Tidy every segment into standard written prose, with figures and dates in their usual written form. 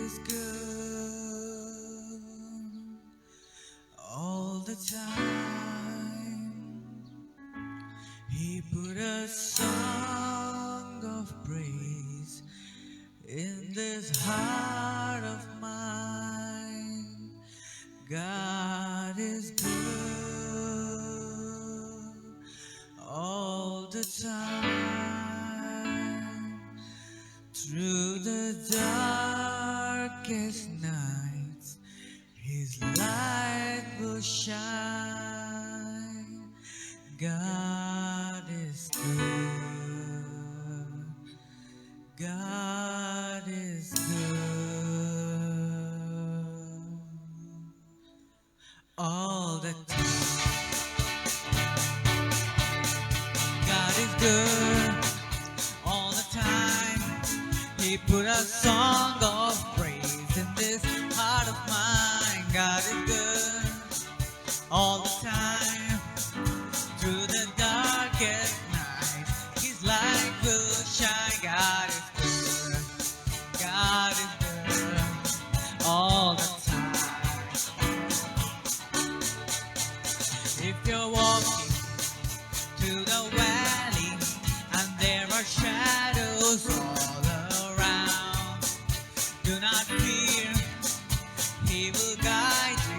is good all the time. He put a song of praise in this heart of mine. God is good all the time. Through the darkest nights, His light will shine. God is good. God is good all the time. God is good all the time. He put a song of praise in this heart of mine. God is good all the time. Through the darkest night, His light will shine. God is good. God is good all the time. If you're walking through the valley and there are shadows all around, do not fear, He will guide you.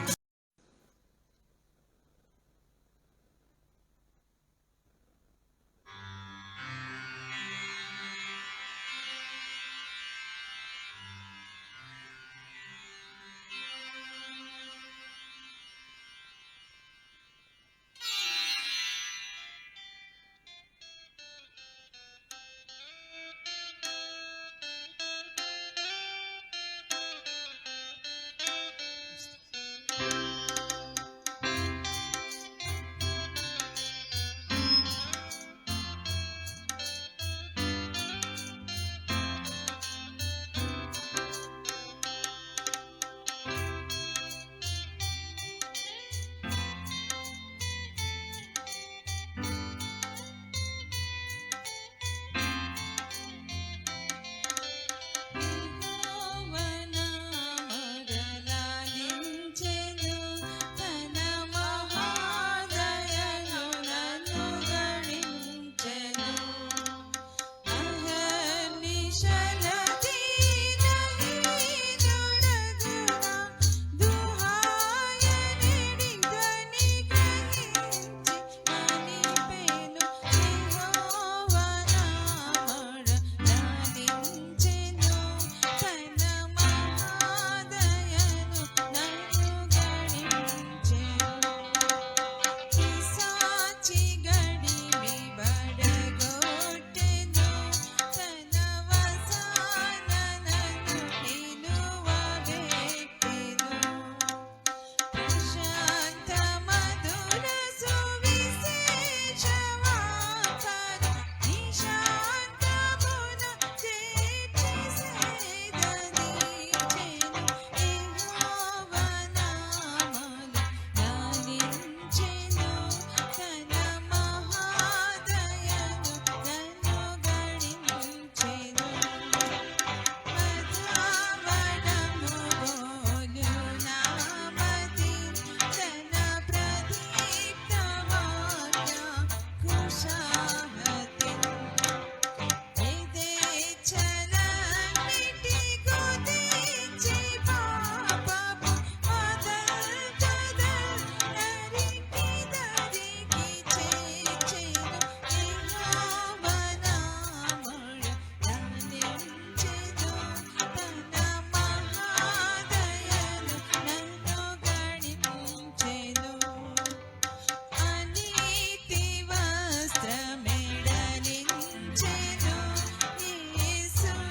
Yesu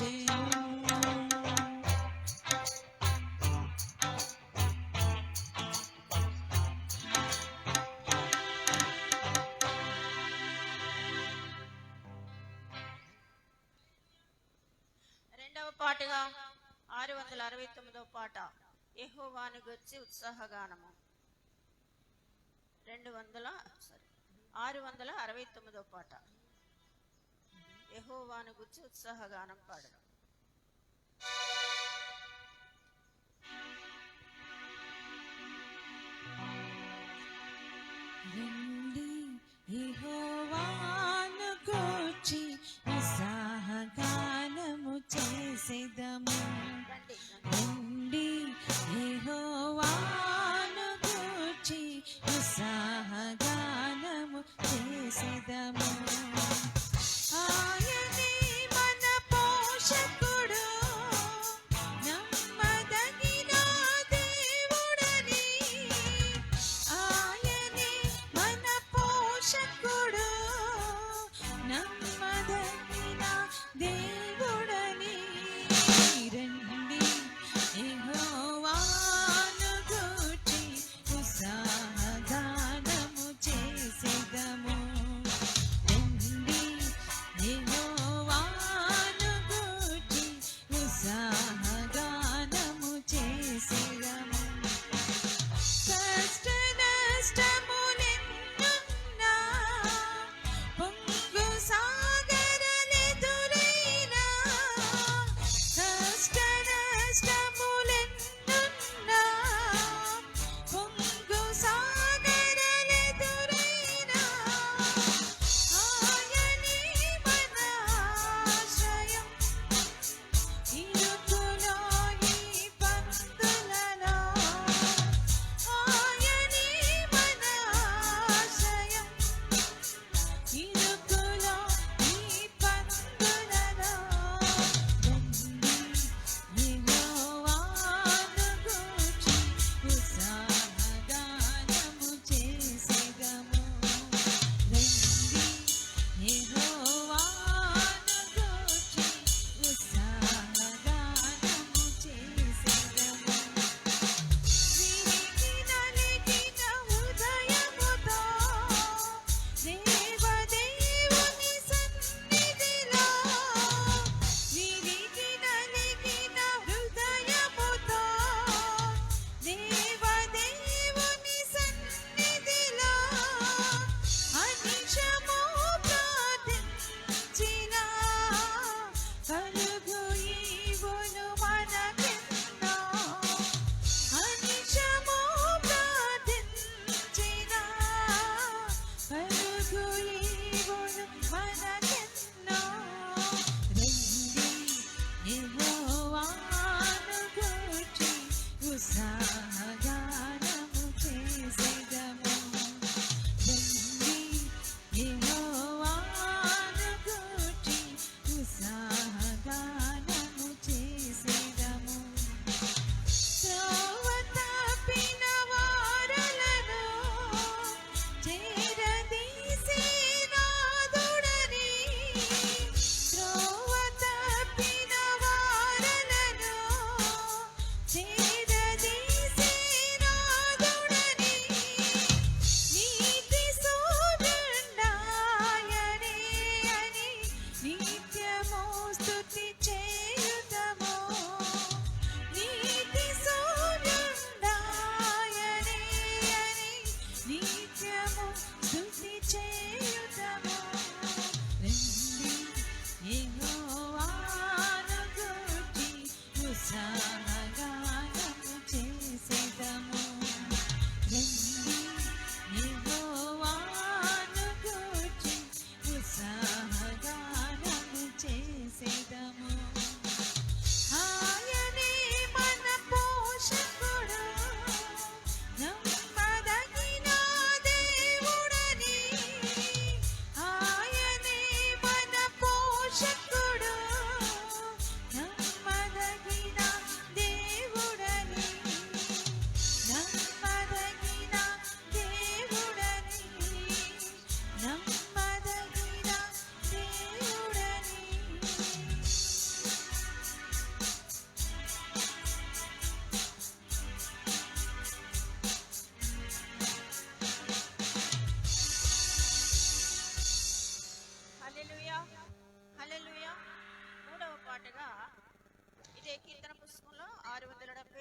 వచ్చెను. రెండవ పాటగా 669వ పాట యెహోవాను గూర్చి ఉత్సాహగానము. 669వ పాట యెహోవాను గూర్చి ఉత్సాహగానం పాడడం. రండి యెహోవాను గూర్చి ఉత్సాహగానము చేసెదము. రండి రండి యెహోవాను గూర్చి ఉత్సాహగానము చేసెదము. ఆయనే మన పోషకుడు, నమ్మదగిన దేవుడని. ఆయనే మన పోషకుడు, నమ్మదగిన దేవుడని. రండి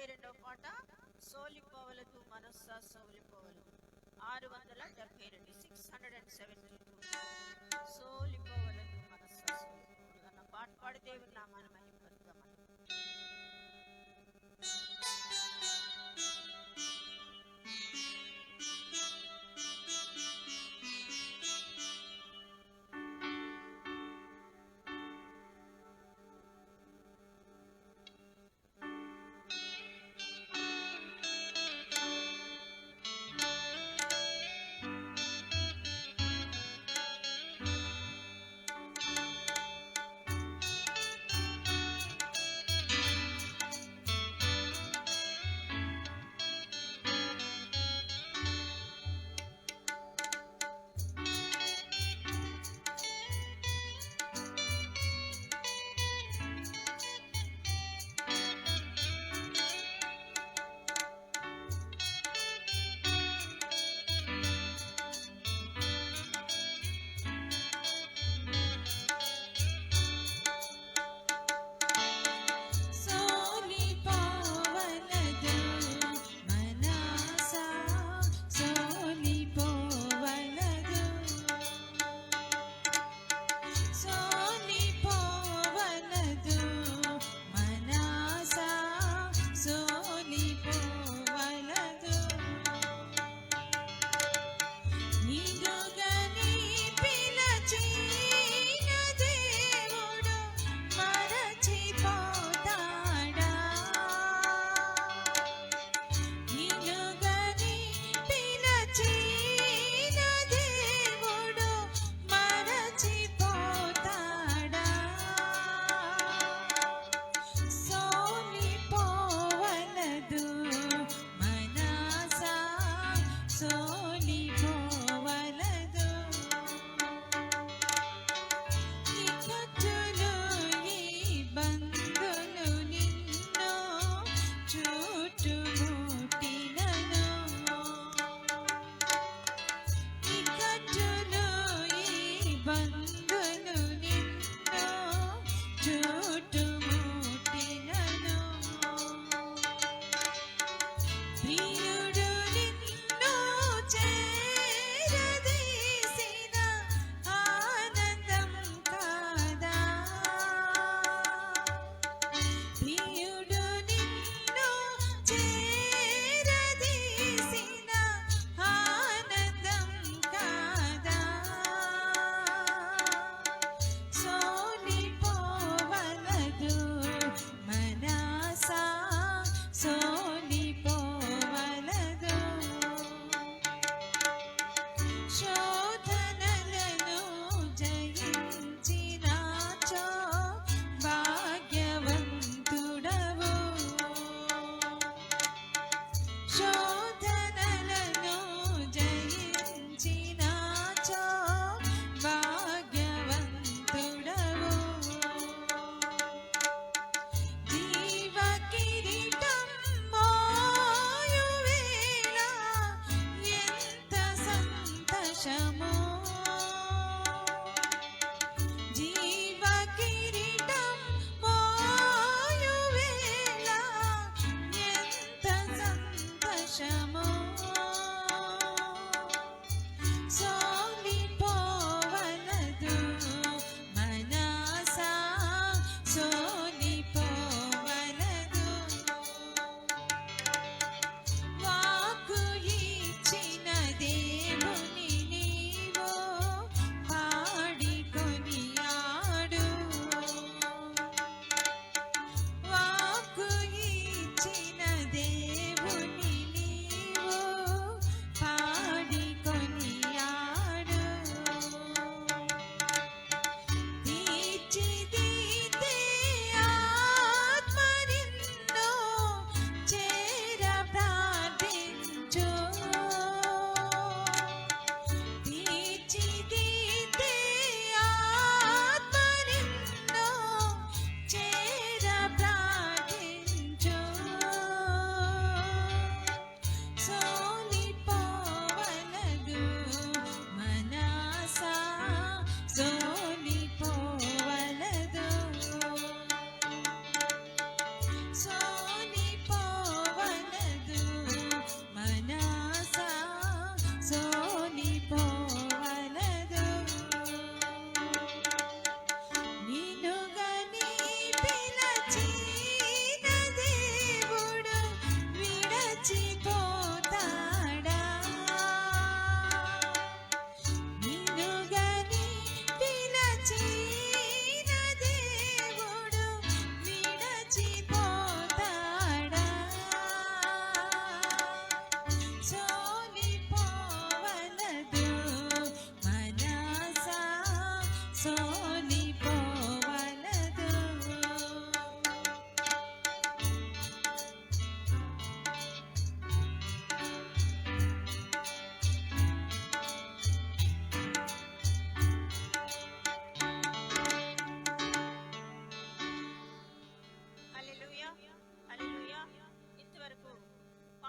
72వ పాట సోలిపోవలదు మనస్స సోలిపోవలదు. 672 672 సోలిపోవలదు మనస్స సోలిపోవలదు అన్న పాట పాడి దేవుని నామాన్ని మహిమపరుద్దామని. నా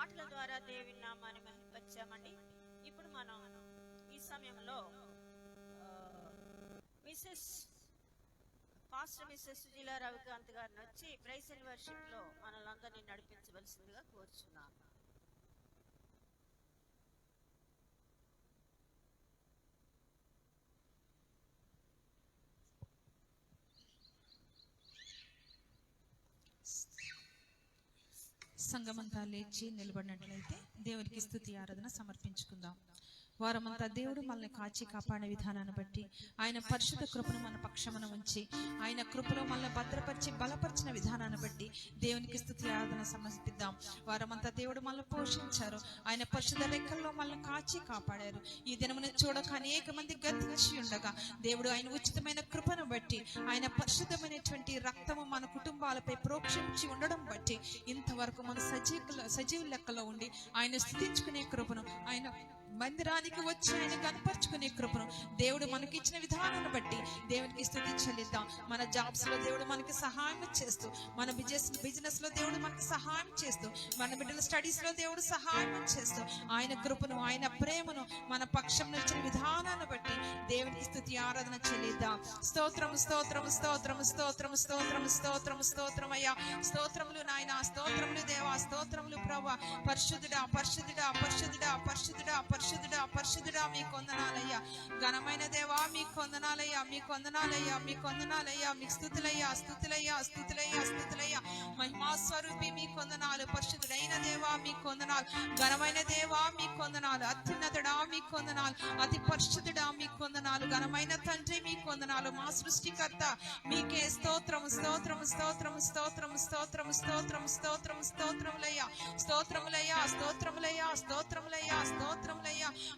పాటల ద్వారా దేవుని నామాన్ని మహిమపరిచామండి. ఇప్పుడు మనం ఈ సమయంలో పాస్టర్ మిస్సెస్ సుజీలా రవికాంత్ గారిని వచ్చి ప్రైజ్ అండ్ వర్షిప్ లో మనలందరినీ నడిపించవలసిందిగా కోరుచున్నాను. సంఘమంతా లేచి నిలబడినట్లయితే దేవునికి స్తుతి ఆరాధన సమర్పించుకుందాం. వారమంతా దేవుడు మనల్ని కాచి కాపాడే విధానాన్ని బట్టి ఆయన పరిశుద్ధ కృపను మన పక్షమున ఉంచి ఆయన కృపలో మనల్ని భద్రపరిచి బలపరిచిన విధానాన్ని బట్టి దేవునికి స్తుతి ఆరాధన సమర్పిద్దాం. వారమంతా దేవుడు మనల్ని పోషించారు, ఆయన పరిశుద్ధ రెక్కల్లో మనల్ని కాచి కాపాడారు. ఈ దినమును చూడక అనేక మంది గతించి ఉండగా దేవుడు ఆయన ఉచితమైన కృపను బట్టి ఆయన పరిశుద్ధమైనటువంటి రక్తము మన కుటుంబాలపై ప్రోక్షించి ఉండడం బట్టి ఇంతవరకు మన సజీవ లెక్కలో ఉండి ఆయన స్తుతించుకునే కృపను, ఆయన మందిరానికి వచ్చి ఆయన కనపరుచుకునే కృపను దేవుడు మనకి ఇచ్చిన విధానాన్ని బట్టి దేవునికి స్తుతి చెల్లిద్దాం. మన జాబ్స్ లో దేవుడు మనకి సహాయం చేస్తూ, మన బిజినెస్ లో దేవుడు మనకి సహాయం చేస్తూ, మన బిడ్డల స్టడీస్ లో దేవుడు సహాయం చేస్తూ ఆయన కృపను, ఆయన ప్రేమను మన పక్షంలో ఇచ్చిన విధానాన్ని బట్టి దేవునికి స్తుతి ఆరాధన చెల్లిద్దాం. స్తోత్రము స్తోత్రము స్తోత్రము స్తోత్రము స్తోత్రము స్తోత్రము స్తోత్రం అయ్యా, స్తోత్రములు నాయన, స్తోత్రములు దేవా, స్తోత్రములు ప్రభువా. పరిశుద్ధుడా పరిశుద్ధుడా పరిశుద్ధుడా పరిశుద్ధుడా పరిశుద్ధుడా పరిశుద్ధుడా మీకు వందనాలయ్యా. ఘనమైన దేవా మీకు వందనాలయ్యా, మీకు వందనాలయ్యా, మీకు వందనాలయ్యా, మీకు స్తుతులయ్యా స్తుతులయ్యా స్తుతులయ్యా స్తుతులయ్యా. మహిమా స్వరూపి మీకు వందనాలు, పరిశుద్ధుడైన దేవా మీకు వందనాలు, ఘనమైన దేవా మీకు వందనాలు, అత్యున్నతుడా మీకు వందనాలు, అతి పరిశుద్ధుడా మీకు వందనాలు, ఘనమైన తండ్రి మీకు వందనాలు, మా సృష్టికర్త మీకే స్తోత్రము స్తోత్రము స్తోత్రము స్తోత్రము స్తోత్రము స్తోత్రము స్తోత్రము స్తోత్రములయ్యా స్తోత్రములయ్యా స్తోత్రములయ్యా స్తోత్రములయ్యా స్తోత్రములయ్యా.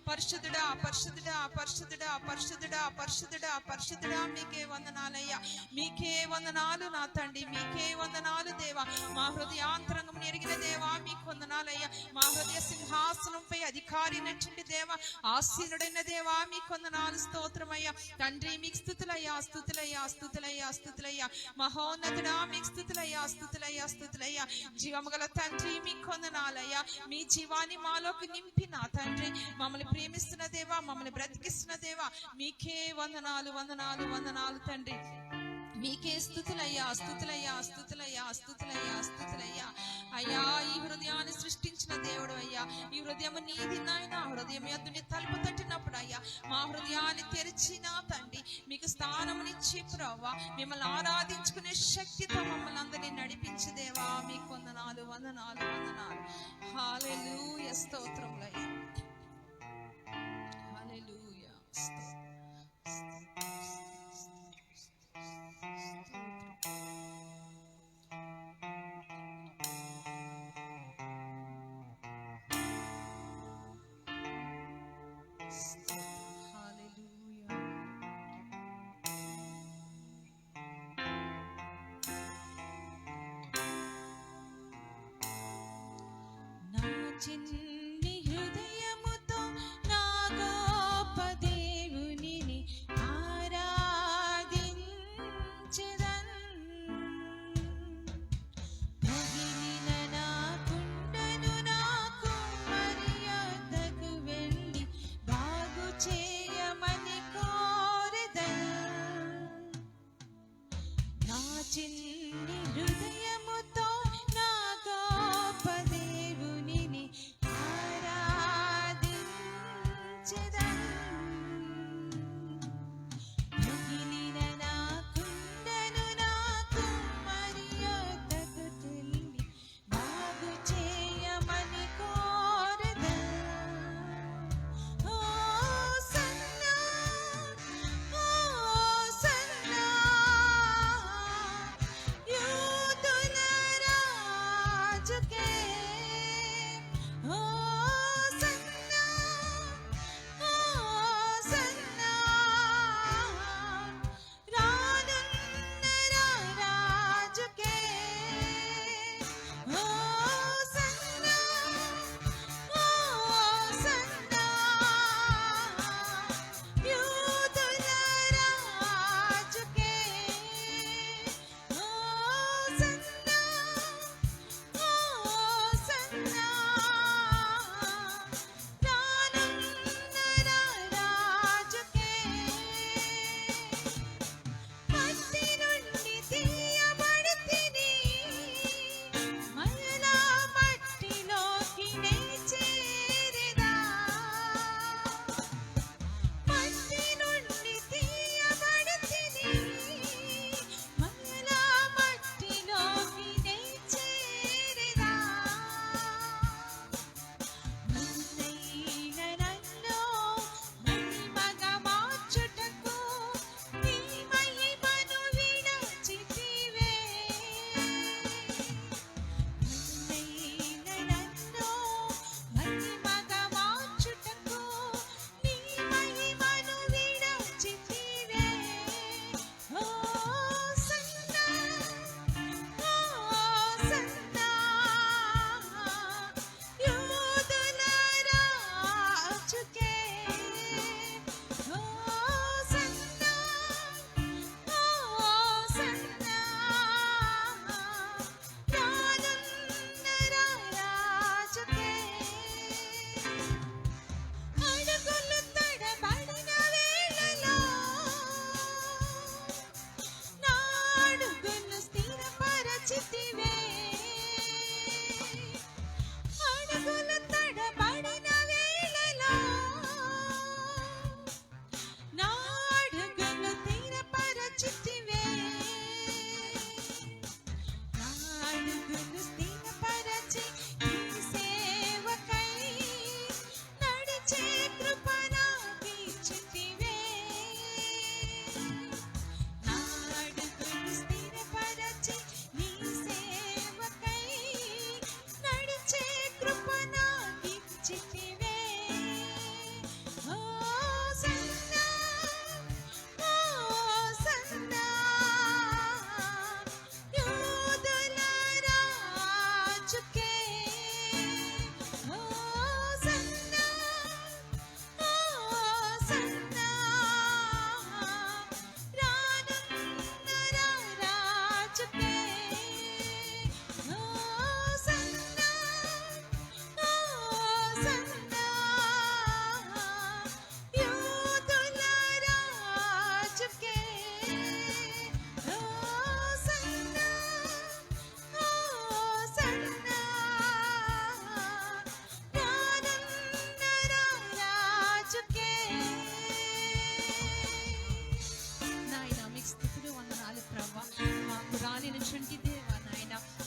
పరిశుద్ధుడా పరిశుద్ధుడా పరిశుద్ధుడా పరిశుద్ధుడా పరిశుద్ధుడా పరిశుద్ధుడా మీకే వందనాలయ్యా, మీకే వందనాలు నా తండ్రి, మీకే వందనాలు దేవా. మా హృదయాంతరంగం ఎరిగిన దేవా మీకు వందనాలయ్యా. మా హృదయ సింహాసనంపై అధికారి నచ్చింది దేవా, ఆసీనుడైన దేవా మీకు వందనాలు, స్తోత్రమయ్యా తండ్రి. మీకు స్తుతులయ్యా స్తుతులయ్యా స్తుతులయ్యా స్తుతులయ్యా. మహోన్నతుడా మీకు స్తుతులయ్యా స్తుతులయ్యా స్తుతులయ్యా. జీవము గల తండ్రి మీకు వందనాలయ్యా, మీ జీవాన్ని మాలోకి నింపిన తండ్రి, మమ్మల్ని ప్రేమిస్తున్న దేవా, మమ్మల్ని బ్రతికిస్తున్న దేవా మీకే వందనాలు వందనాలు వందనాలు తండ్రి. మీకే స్తుతులయ్యా స్తుతులయ్యా స్తుతులయ్యా స్తుతులయ్యా స్తుతులయ్యా. అయ్యా ఈ హృదయాన్ని సృష్టించిన దేవుడు అయ్యా, ఈ హృదయం నీది నాయన. హృదయం యొద్ద తలుపు తట్టినప్పుడు అయ్యా మా హృదయాన్ని తెరిచిన తండ్రి, మీకు స్థానమునిచ్చి ప్రభువా మిమ్మల్ని ఆరాధించుకునే శక్తితో మమ్మల్ని అందరినీ నడిపించి దేవా మీకు వందనాలు వందనాలు వందనాలు. హల్లెలూయా స్తోత్రములయ్యా, హల్లెలూయా చిన్ని హృదయముతో నా గొప్ప దేవునిని ఆరాధించెదన్. పగిలిన నా కుండను నాకు మర్యాదకు వెళ్ళి బాగు చేయమని కోరెదన్. నా చిన్ని హృదయముతో నా గొప్ప దేవునిని ఆరాధించెదన్.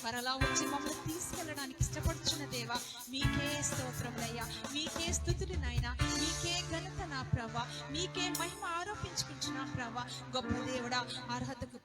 మరలా వచ్చి మమ్మల్ని తీసుకెళ్ళడానికి ఇష్టపడుచున్న దేవా మీకే స్తోత్రములయ్యా, మీకే స్తుతులు నాయనా, మీకే ఘనత నా ప్రభా, మీకే మహిమ ఆరోపించుకుంటున్నా ప్రభా. గొప్ప దేవుడా, అర్హతకు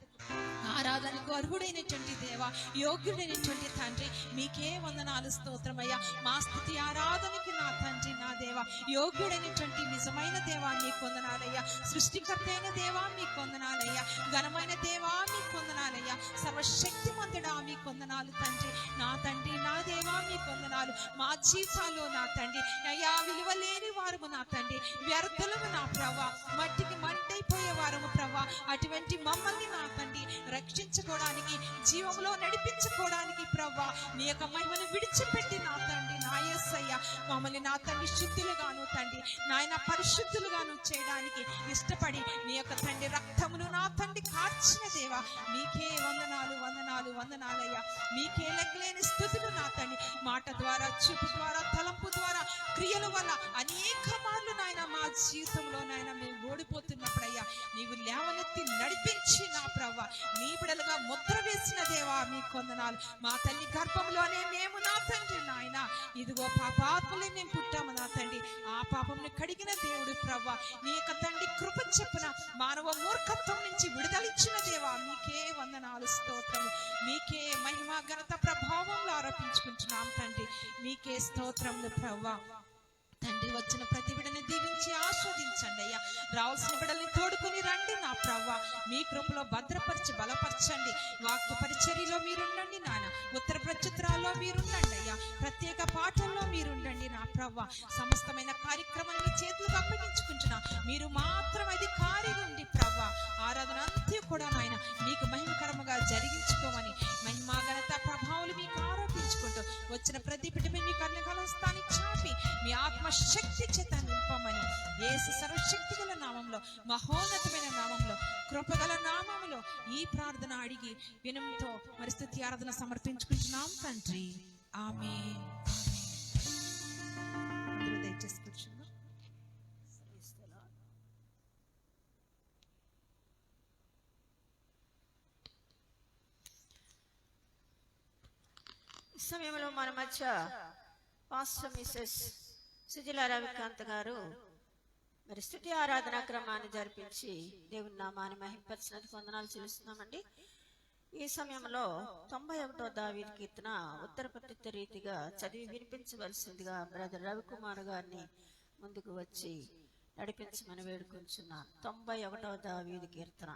ఆరాధనకు అర్హుడైనటువంటి దేవా, యోగ్యుడైనటువంటి తండ్రి మీకే వందనాలు స్తోత్రమయ్యా. మా స్థుతి ఆరాధనకి నా తండ్రి నా దేవా, యోగ్యుడైనటువంటి నిజమైన దేవా మీకు వందనాలయ్యా. సృష్టికర్త అయిన దేవా మీకు వందనాలయ్యా. ఘనమైన దేవా మీకు వందనాలయ్యా. సర్వశక్తిమంతుడా మీకు వందనాలు తండ్రి నా తండ్రి నా దేవా మీకు వందనాలు. మా జీవితాల్లో నా తండ్రి అయ్యా విలువలేని వారము నా తండ్రి, వ్యర్థులము నా ప్రభా, మట్టికి మంటైపోయే వారము ప్రభా. అటువంటి మమ్మల్ని నా తండ్రి రక్షించుకోవడానికి, జీవంలో నడిపించుకోవడానికి ప్రభా నీ యొక్క మహిమను విడిచిపెట్టి నా తండ్రి నా యేసయ్య మమ్మల్ని నా తండ్రి శుద్ధులుగాను తండ్రి నాయన పరిశుద్ధులుగాను చేయడానికి ఇష్టపడి నీ యొక్క తండ్రి రక్తమును నా తండ్రి కార్చిన దేవా మీకే వందనాలు వందనాలు వందనాలయ్యా. మీకే లెక్కలేని స్థుతులు నా తండ్రి, మాట ద్వారా, చూపు ద్వారా, తలంపు ద్వారా, క్రియల వల్ల అనేక మార్లు నాయన మా జీవితంలో నాయన మేము ఓడిపోతున్నప్పుడయ్యా నీవు లేవనెత్తి నడిపించి నా ప్రభా నీ బిడలుగా ముద్ర వేసిన దేవా మీకు వందనాలు. మా తల్లి గర్భంలోనే మేము నా తండ్రి నాయన ఇదిగో పాపాత్ములే మేము పుట్టాము నా తండ్రి, ఆ పాపంని కడిగిన దేవుడు ప్రభా నీ యొక్క తండ్రి కృప చెప్పున మానవ మూర్ఖత్వం నుంచి విడుదలిచ్చిన దేవా మీకే వందనాలు స్తోత్రము. మీకే మహిమ ఘనత ప్రభావంలో ఆరోపించుకుంటున్నాం తండ్రి, మీకే స్తోత్రములు ప్రభా. తండ్రి వచ్చిన ప్రతి బిడని దీవించి ఆస్వాదించండి అయ్యా. రావాల్సిన బిడల్ని తోడుకొని రండి నా ప్రభా, మీ కృపలో భద్రపరిచి బలపరచండి. వాక్య పరిచర్యలో మీరుండండి నాయన, ఉత్తర ప్రత్యుత్తరాల్లో మీరుండండి అయ్యా, ప్రత్యేక పాఠంలో మీరుండండి నా ప్రభా. సమస్తమైన కార్యక్రమాన్ని మీ చేతులకు అప్పగించుకుంటున్నా, మీరు మాత్రం అధికారిగా ఉండి ప్రభా ఆరాధన అంతా కూడా నాయన మీకు మహిమకరముగా జరిగించుకోమని మహిమా ఘనత ప్రభావాలు మీకు ఆరోపించుకుంటూ వచ్చిన ప్రతి బిడ్డ మీ కర్ణకాలస్థాన్ని చాపి మీ ఆత్మశక్తి చేత నింపమని యేసు సర్వశక్తి గల నామంలో, మహోన్నతమైన నామంలో, కృపగల నామంలో ఈ ప్రార్థన అడిగి వినయంతో మరి స్తుతి ఆరాధన సమర్పించుకుంటున్నాం తండ్రి, ఆమేన్. అందరూ దయచేసి కూర్చుందాం. ఈ సమయంలో మన మధ్య పాస్టర్ మిసెస్ సుజల రవికాంత్ గారు మరి స్తుతి ఆరాధన క్రమాన్ని జరిపించి దేవుని నామాన్ని మహింపరిచినందుకు వందనాలు చెల్లిస్తున్నామండి. ఈ సమయంలో 91వ దావీదు కీర్తన ఉత్తర ప్రత్యుత్తర రీతిగా చదివి వినిపించవలసిందిగా బ్రదర్ రవికుమార్ గారిని ముందుకు వచ్చి నడిపించమని వేడుకొంచున్నా. 91వ దావీదు కీర్తన.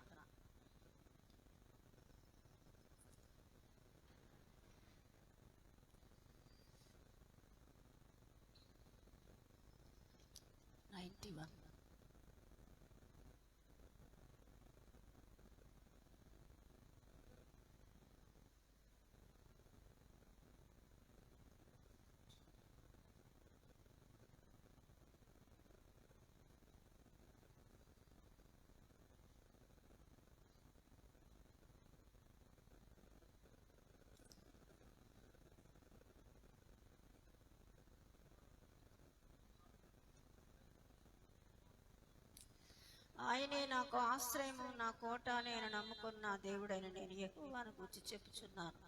ఆయనే నాకు ఆశ్రయము, నా కోట, నేను నమ్ముకున్న దేవుడైన నేను యెహోవాను గూర్చి చెప్పుచున్నాను.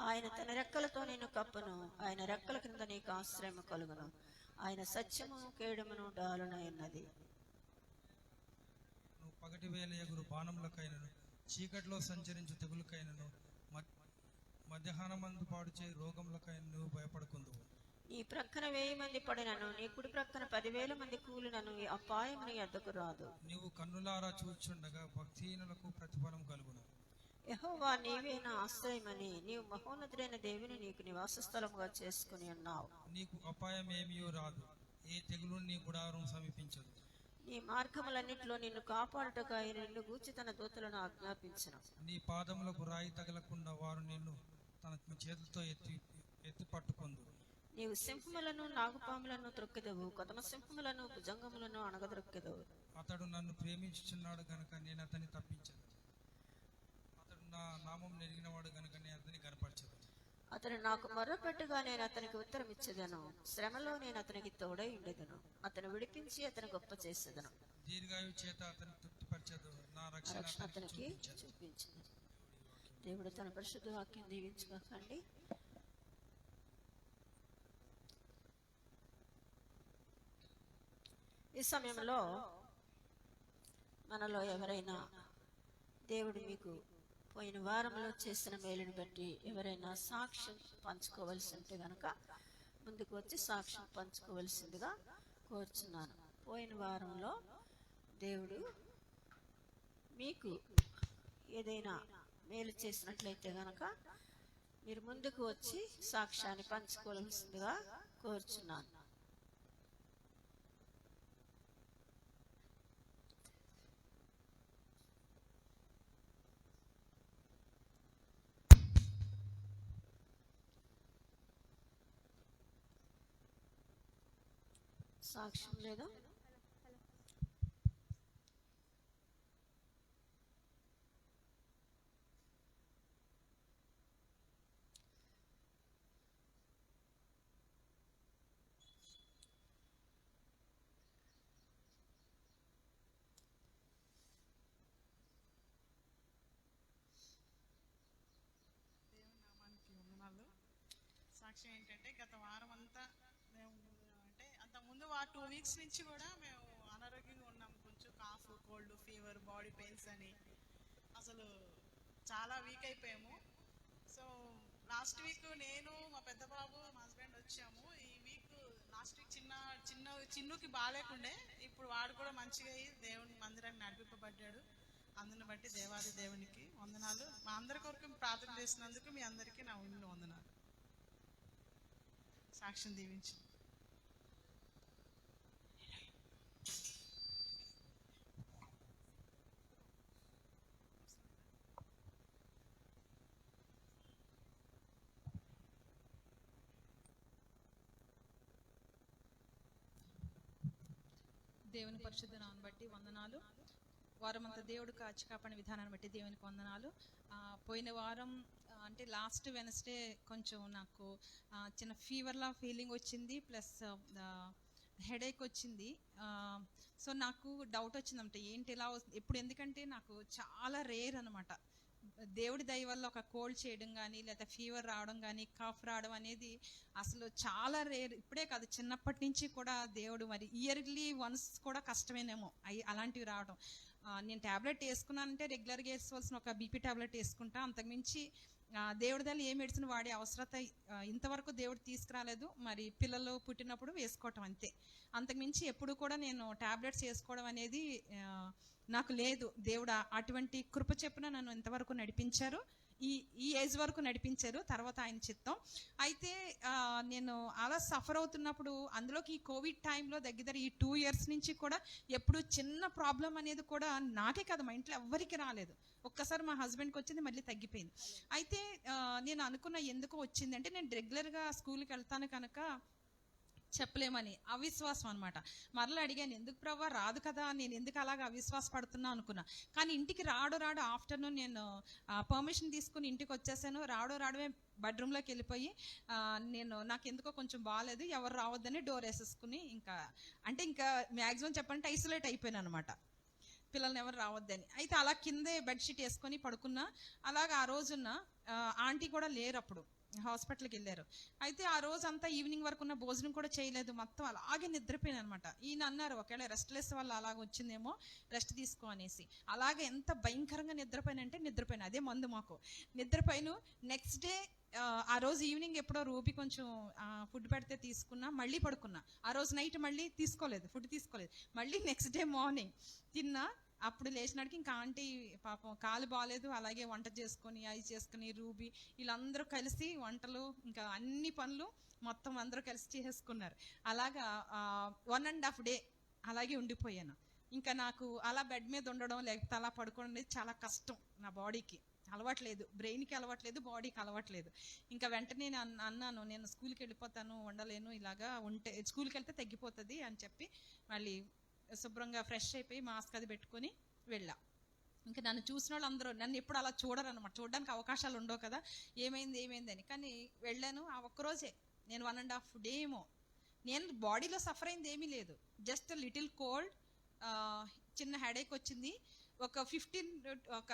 ఆయన తన రెక్కలతో నిన్ను కప్పును, ఆయన రెక్కల క్రింద నీకు ఆశ్రయము కలుగును. ఆయన సత్యము కేడుమును డాలునైనది. నువ్వు పగటి వేళ ఎగురు బాణములకైనను, చీకటిలో సంచరించు తెగులకైనను, మధ్యాహ్నమందు పాడు చేయి రోగములకైన నువ్వు భయపడకుందువు. నీ ప్రక్కన 1000 మంది పడినను, నీ కుడి ప్రక్కన 10,000 మంది కూలినను, ఈ అపాయం నీ యొద్దకు రాదు. నీవు కన్నులారా చూచుండగా భక్తిహీనులకు ప్రతిఫలం కలుగును. యెహోవా నీవే నా ఆశ్రయమని, నీవు మహోన్నతుడైన దేవుని నీకు నివాస స్థలముగా చేసుకుని ఉన్నావు. నీకు అపాయం ఏమీయూ రాదు, ఏ తెగులు నీ గుడారం సమీపించదు. నీ మార్గములన్నిటిలో నిన్ను కాపాడుటకు ఆయన నిన్ను గూర్చి తన దూతలను ఆజ్ఞాపించును. నీ పాదములకు రాయి తగలకుండా వారు నిన్ను తన చేతులతో ఎత్తి పట్టుకుందు. నీవు సింహములను, నాగుపాములను త్రొక్కెదవు, కొదమ సింహములను, భుజంగములను అణగద్రొక్కెదవు. అతడు నన్ను ప్రేమించుచున్నాడు గనుక నేను అతన్ని తప్పించను. అతడు నా నామం నెరిగినవాడు గనుక నేను అతన్ని కనపరచదు. అతడు నాకు మొర్రపెట్టుగా నేను అతనికి ఉత్తరం ఇచ్చేదను, శ్రమలో నేను అతనికి తోడై ఉండేదను, అతను విడిపించి అతను గొప్ప చేసేదను. దీర్ఘాయు చేత అతను తృప్తిపరచదు. నా రక్షణ రక్షణ అతనికి అతనికి చూపించదు. చూపించింది. దేవుడు తన పరిశుద్ధ వాక్యం దీవించుకోకండి. ఈ సమయంలో మనలో ఎవరైనా దేవుడు మీకు పోయిన వారంలో చేసిన మేలుని బట్టి ఎవరైనా సాక్ష్యం పంచుకోవలసి ఉంటే గనక ముందుకు వచ్చి సాక్ష్యం పంచుకోవలసిందిగా కోరుచున్నాను. పోయిన వారంలో దేవుడు మీకు ఏదైనా మేలు చేసినట్లయితే గనక మీరు ముందుకు వచ్చి సాక్ష్యాన్ని పంచుకోవలసిందిగా కోరుచున్నాను. సాక్ష్యం లేదా? నామానికి వందనాలు. సాక్ష్యం ఏంటంటే గత వారం అంతా మేము అంటే అంతకుముందు 2 వీక్స్ నుంచి కూడా మేము అనారోగ్యంగా ఉన్నాము. కొంచెం cough, cold, fever, body pains అని అసలు చాలా వీక్ అయిపోయాము. సో లాస్ట్ వీక్ నేను, మా పెద్ద బాబు, మా హస్బెండ్ వచ్చాము. ఈ వీక్ లాస్ట్ వీక్ చిన్నుకి బాగాలేకుండే, ఇప్పుడు వాడు కూడా మంచిగా అయ్యి దేవుని మందిరాన్ని నడిపింపబడ్డాడు. అందుని బట్టి దేవాది దేవునికి వందనాలు. మా అందరి కొరకు ప్రార్థన చేసినందుకు మీ అందరికీ నా ఉండిన వందనాలు. సాక్ష్యం దీవించు. దేవుని పరిశుద్ధ నామమును బట్టి వందనాలు. వారమంతా దేవుడు కాచి కాపాడిన విధానాన్ని బట్టి దేవునికి వందనాలు. పోయిన వారం అంటే లాస్ట్ వెనస్డే కొంచెం నాకు చిన్న ఫీవర్లా ఫీలింగ్ వచ్చింది, ప్లస్ హెడేక్ వచ్చింది. సో నాకు డౌట్ వచ్చిందంటే ఏంటి ఇలా ఎప్పుడు, ఎందుకంటే నాకు చాలా రేర్ అనమాట దేవుడి దయ వల్ల ఒక కోల్డ్ చేయడం కానీ, లేదా ఫీవర్ రావడం కానీ, కాఫ్ రావడం అనేది అసలు చాలా రేర్. ఇప్పుడే కాదు, చిన్నప్పటి నుంచి కూడా దేవుడు మరి ఇయర్లీ వన్స్ కూడా కష్టమేనేమో అలాంటివి రావడం. నేను ట్యాబ్లెట్ వేసుకున్నానంటే రెగ్యులర్గా వేసుకోవాల్సిన ఒక బీపీ ట్యాబ్లెట్ వేసుకుంటా. అంతకుమించి దేవుడి దగ్గర ఏ మెడిసిన్ వాడే అవసరత ఇంతవరకు దేవుడు తీసుకురాలేదు. మరి పిల్లలు పుట్టినప్పుడు వేసుకోవటం అంతే. అంతకుమించి ఎప్పుడు కూడా నేను ట్యాబ్లెట్స్ వేసుకోవడం అనేది నాకు లేదు. దేవుడు అటువంటి కృప చెప్పున నన్ను ఇంతవరకు నడిపించారు, ఈ ఏజ్ వరకు నడిపించారు. తర్వాత ఆయన చిత్తం. అయితే నేను అలా సఫర్ అవుతున్నప్పుడు, అందులోకి ఈ కోవిడ్ టైంలో దగ్గర ఈ 2 years నుంచి కూడా ఎప్పుడు చిన్న ప్రాబ్లం అనేది కూడా నాకే కదా, మా ఇంట్లో ఎవ్వరికి రాలేదు. ఒక్కసారి మా హస్బెండ్కి వచ్చింది, మళ్ళీ తగ్గిపోయింది. అయితే నేను అనుకున్న ఎందుకు వచ్చింది అంటే, నేను రెగ్యులర్గా స్కూల్కి వెళ్తాను కనుక చెప్పలేమని అవిశ్వాసం అనమాట. మరలా అడిగాను, ఎందుకు ప్రభా రాదు కదా, నేను ఎందుకు అలాగ అవిశ్వాస పడుతున్నా అనుకున్నా. కానీ ఇంటికి రాడు ఆఫ్టర్నూన్ నేను పర్మిషన్ తీసుకుని ఇంటికి వచ్చేసాను. రావడమే బెడ్రూమ్లోకి వెళ్ళిపోయి నాకు ఎందుకో కొంచెం బాగాలేదు, ఎవరు రావద్దని డోర్ వేసేసుకుని ఇంకా మ్యాక్సిమం చెప్పంటే ఐసోలేట్ అయిపోయాను అనమాట, పిల్లల్ని ఎవరు రావద్దని. అయితే అలా కిందే బెడ్షీట్ వేసుకొని పడుకున్నా. అలాగ ఆ రోజున్న ఆంటీ కూడా లేరు, అప్పుడు హాస్పిటల్కి వెళ్ళారు. అయితే ఆ రోజు అంతా ఈవినింగ్ వరకు ఉన్న భోజనం కూడా చేయలేదు, మొత్తం అలాగే నిద్రపోయాను అనమాట. ఈయన అన్నారు, ఒకవేళ రెస్ట్లెస్ వల్ల అలాగ వచ్చిందేమో, రెస్ట్ తీసుకో అనేసి. అలాగే ఎంత భయంకరంగా నిద్రపోయాను. అదే మందు మాకు. నిద్రపోయాను. నెక్స్ట్ డే ఆ రోజు ఈవినింగ్ ఎప్పుడో రూబీ కొంచెం ఫుడ్ పెడితే తీసుకున్నా, మళ్ళీ పడుకున్నా. ఆ రోజు నైట్ మళ్ళీ ఫుడ్ తీసుకోలేదు. మళ్ళీ నెక్స్ట్ డే మార్నింగ్ తిన్నా. అప్పుడు లేచినాడికి ఇంకా ఆంటీ పాపం కాలు బాగాలేదు, అలాగే వంట చేసుకొని రూబీ వీళ్ళందరూ కలిసి వంటలు ఇంకా అన్ని పనులు మొత్తం అందరూ కలిసి చేసుకున్నారు. అలాగా 1.5 day అలాగే ఉండిపోయాను. ఇంకా నాకు అలా బెడ్ మీద ఉండడం, లేకపోతే అలా పడుకోవడం అనేది చాలా కష్టం. నా బాడీకి అలవాట్లేదు, బ్రెయిన్కి అలవాట్లేదు, బాడీకి అలవాట్లేదు. ఇంకా వెంటనే నేను అన్నాను, నేను స్కూల్కి వెళ్ళిపోతాను, ఉండలేను, ఇలాగా ఉంటే స్కూల్కి వెళ్తే తగ్గిపోతుంది అని చెప్పి మళ్ళీ శుభ్రంగా ఫ్రెష్ అయిపోయి మాస్క్ అది పెట్టుకొని వెళ్ళా. ఇంకా నన్ను చూసిన వాళ్ళు అందరూ నన్ను ఎప్పుడు అలా చూడరు అనమాట, చూడడానికి అవకాశాలు ఉండవు కదా, ఏమైంది అని. కానీ వెళ్ళాను. ఆ ఒక్కరోజే నేను 1.5 day ఏమో, నేను బాడీలో సఫర్ అయింది ఏమీ లేదు, జస్ట్ లిటిల్ కోల్డ్, చిన్న హెడేక్ వచ్చింది. ఒక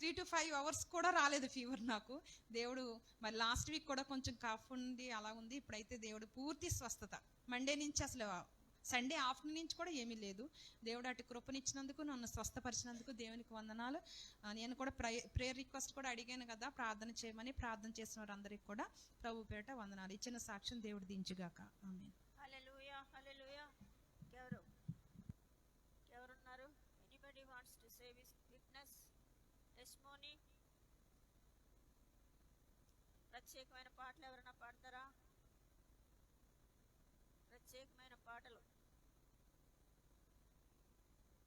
3 to 5 అవర్స్ కూడా రాలేదు ఫీవర్ నాకు. దేవుడు మరి లాస్ట్ వీక్ కూడా కొంచెం కాఫ్ ఉండి అలా ఉంది. ఇప్పుడైతే దేవుడు పూర్తి స్వస్థత. మండే నుంచి అసలు సండే ఆఫ్టర్నూన్ నుంచి కూడా ఏమీ లేదు. దేవుడు అటు కృపనిచ్చినందుకు, నన్ను స్వస్థపరిచినందుకు దేవునికి వందనాలు. నేను కూడా ప్రేయర్ రిక్వెస్ట్ కూడా అడిగాను కదా, ప్రార్థన చేయమని. ప్రార్థన చేసిన వారందరికీ కూడా ప్రభు పేరిట వందనాలు. ఇచ్చిన సాక్ష్యం దేవుడు దించుగాక. ఆమేన్. హల్లెలూయా, హల్లెలూయా. ఎవరున్నారు? Anybody wants to say witness, testimony? ప్రత్యేకమైన పాటలు ఎవరైనా పాడతారా? ప్రత్యేకమైన పాటలు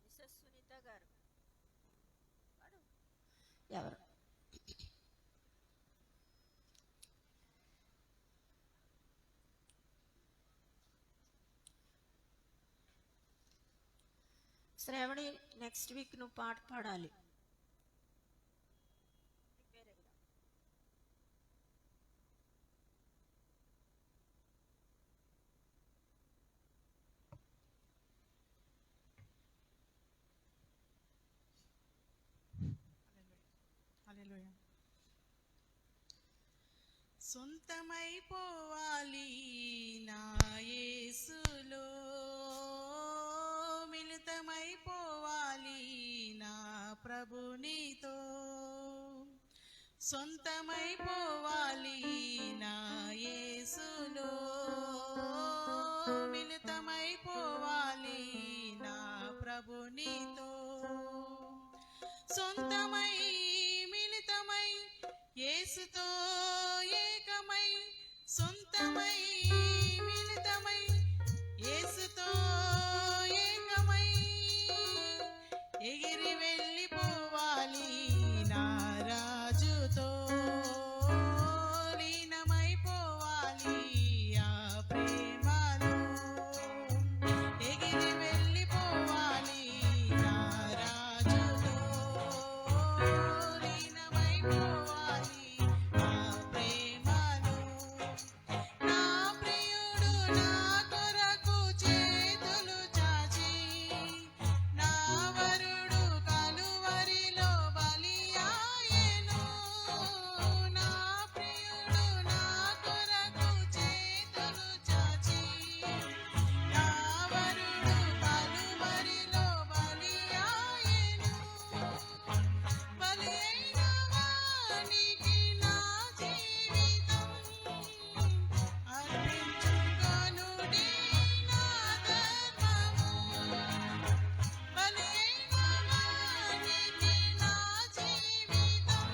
మిసెస్ సునీత గారు పాడు. ఎవరు? శ్రావణి, నెక్స్ట్ వీక్ నువ్వు పాట పాడాలి. హల్లెలూయా. సొంతమైపోవాలి నా యేసులో, మిళితమైపోవాలి నా ప్రభునితో. సొంతమైపోవాలి నా యేసులో, మిళితమైపోవాలి నా ప్రభునితో. సొంతమై మిళితమై యేసుతో ఏకమై, సొంతమై మిళితమై యేసుతో ఏకమై, ఎగిరి వెళ్ళిపోవాలి నా రాజుతో, లీనమైపోవాలి ఆ ప్రేమలో, ఎగిరి వెళ్ళిపోవాలి నా రాజుతో, లీనమైపోవాలి ఆ ప్రేమలో. నా ప్రియుడు నా కొరకు చేతులు చాచి, నా వరుడు కలువరిలో బలియాయెను. నా ప్రియుడు నా కొరకు చేతులు చాచి, నా వరుడు కలువరిలో బలియాయెను. బలి అయిన వానికి నా జీవితం అర్పించుకొనుడి నా ధర్మము. బలి అయిన వానికి నా జీవితం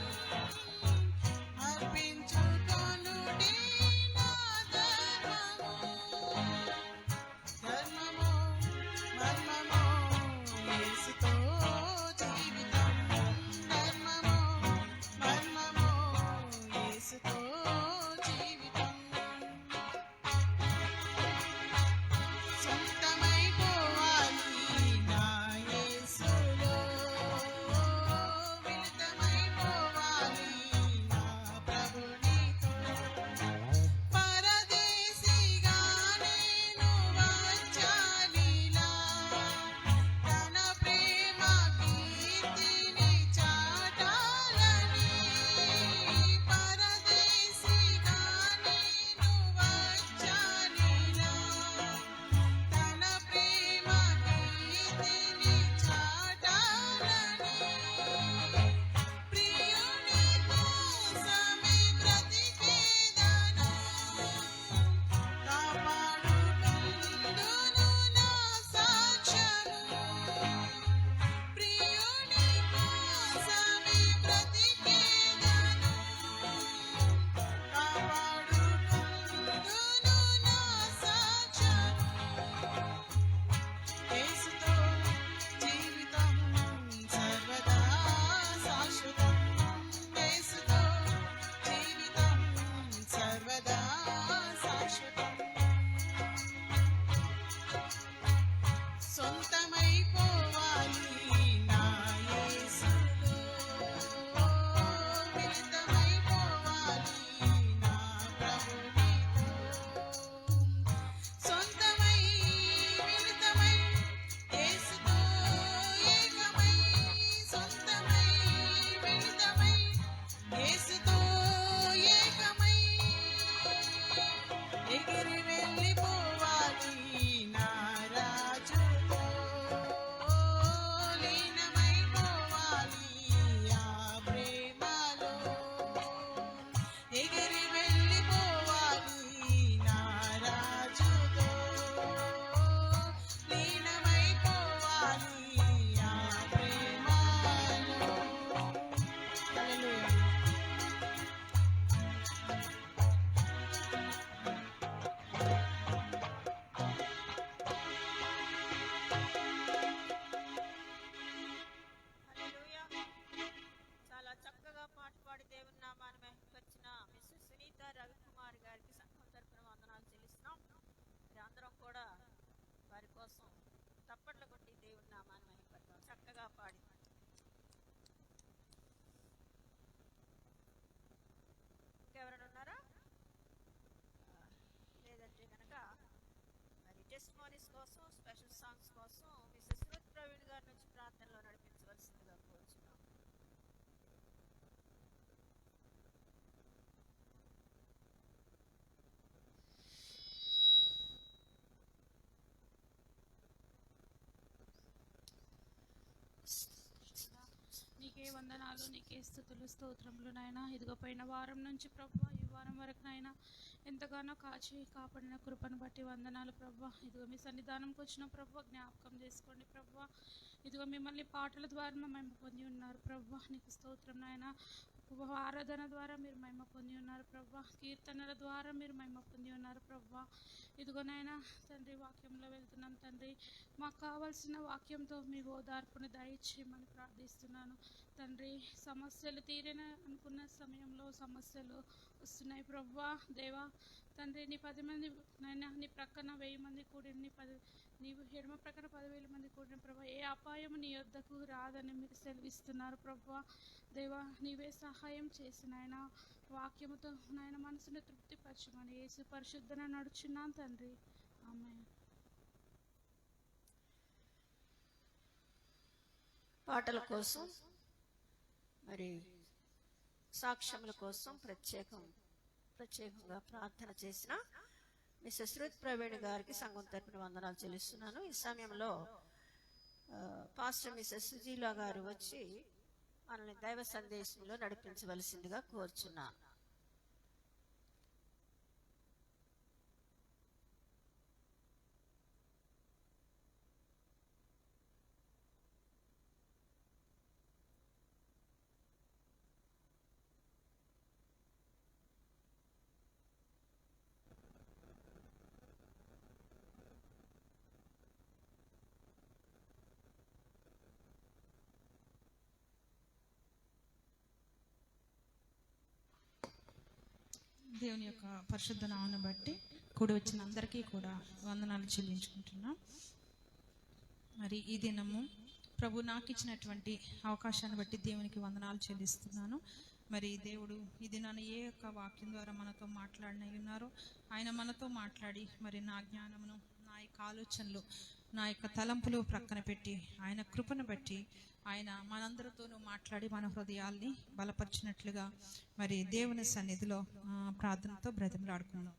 అర్పించుకొనుడి నా ధర్మము. ధర్మము మర్మము యేసుతో జీవితం, ధర్మము మర్మము యేసుతో జీవితం. సొంతమైపోవాలి నా యేసులో, మిళితమైపోవాలి నా ప్రభునితో. పరదేశిగా నేను వచ్చానిలా, తన ప్రేమ కీర్తిని చాటాలని. పరదేశిగా నేను వచ్చానిలా, తన నీకే వందనాలు, నీకే స్తుతులు, స్తోత్రములు నాయన. ఇదిగో పోయిన వారం నుంచి ప్రభా ఈ వారం వరకు నాయన ఎంతగానో కాచి కాపాడిన కృపను బట్టి వందనాలు ప్రభా. ఇదిగో మీ సన్నిధానంకి వచ్చిన ప్రభా జ్ఞాపకం చేసుకోండి ప్రభా. ఇదిగో మిమ్మల్ని పాటల ద్వారా మహిమ పొంది ఉన్నారు ప్రభా. నీకు స్తోత్రం నాయన. ఆరాధన ద్వారా మీరు మహిమ పొంది ఉన్నారు ప్రభా. కీర్తనల ద్వారా మీరు మహిమ పొంది ఉన్నారు ప్రభా. ఇదిగో నాయన తండ్రి వాక్యంలో వెళ్తున్నాం తండ్రి. మాకు కావాల్సిన వాక్యంతో మీ ఓదార్పును దయచేయమని ప్రార్థిస్తున్నాను తండ్రి. సమస్యలు తీరేన అనుకున్న సమయంలో సమస్యలు వస్తున్నాయి ప్రభా. దేవా తండ్రి, నీ 10 మంది నాయన నీ ప్రక్కన 1000 మంది కూడిన నీవు ఎడమ ప్రక్కన 10,000 మంది కూడిన ప్రభా, ఏ అపాయం నీ యొద్దకు రాదని మీరు సెలవిస్తున్నారు ప్రభా. దేవా నీవే సహాయం చేసిన ఆయన వాక్యముతో నాయన మనసును తృప్తిపరచమని యేసు పరిశుద్ధన నడుచున్నాను తండ్రి. ఆమేన్. పాటల కోసం మరి సాక్ష్యముల కోసం ప్రత్యేకంగా ప్రార్థన చేసిన మిస్సెస్ రుత్ ప్రవీణ్ గారికి సంఘం తరపున వందనాలు చెల్లిస్తున్నాను. ఈ సమయంలో పాస్టర్ మిస్సెస్ సుజీలా గారు వచ్చి మనల్ని దైవ సందేశంలో నడిపించవలసిందిగా కోరుచున్నాను. దేవుని యొక్క పరిశుద్ధ నామమును బట్టి కూడి వచ్చిన అందరికీ కూడా వందనాలు చెల్లించుకుంటున్నాం. మరి ఈ దినము ప్రభు నాకు ఇచ్చినటువంటి అవకాశాన్ని బట్టి దేవునికి వందనాలు చెల్లిస్తున్నాను. మరి దేవుడు ఈ దినాన్ని ఏ యొక్క వాక్యం ద్వారా మనతో మాట్లాడినై ఉన్నారో ఆయన మనతో మాట్లాడి మరి నా జ్ఞానమును, నా యొక్క ఆలోచనలు, నా యొక్క తలంపులు ప్రక్కన పెట్టి ఆయన కృపను బట్టి ఆయన మనందరితోనూ మాట్లాడి మన హృదయాల్ని బలపరిచినట్లుగా మరి దేవుని సన్నిధిలో ప్రార్థనతో బ్రతిమలాడుకుందాం.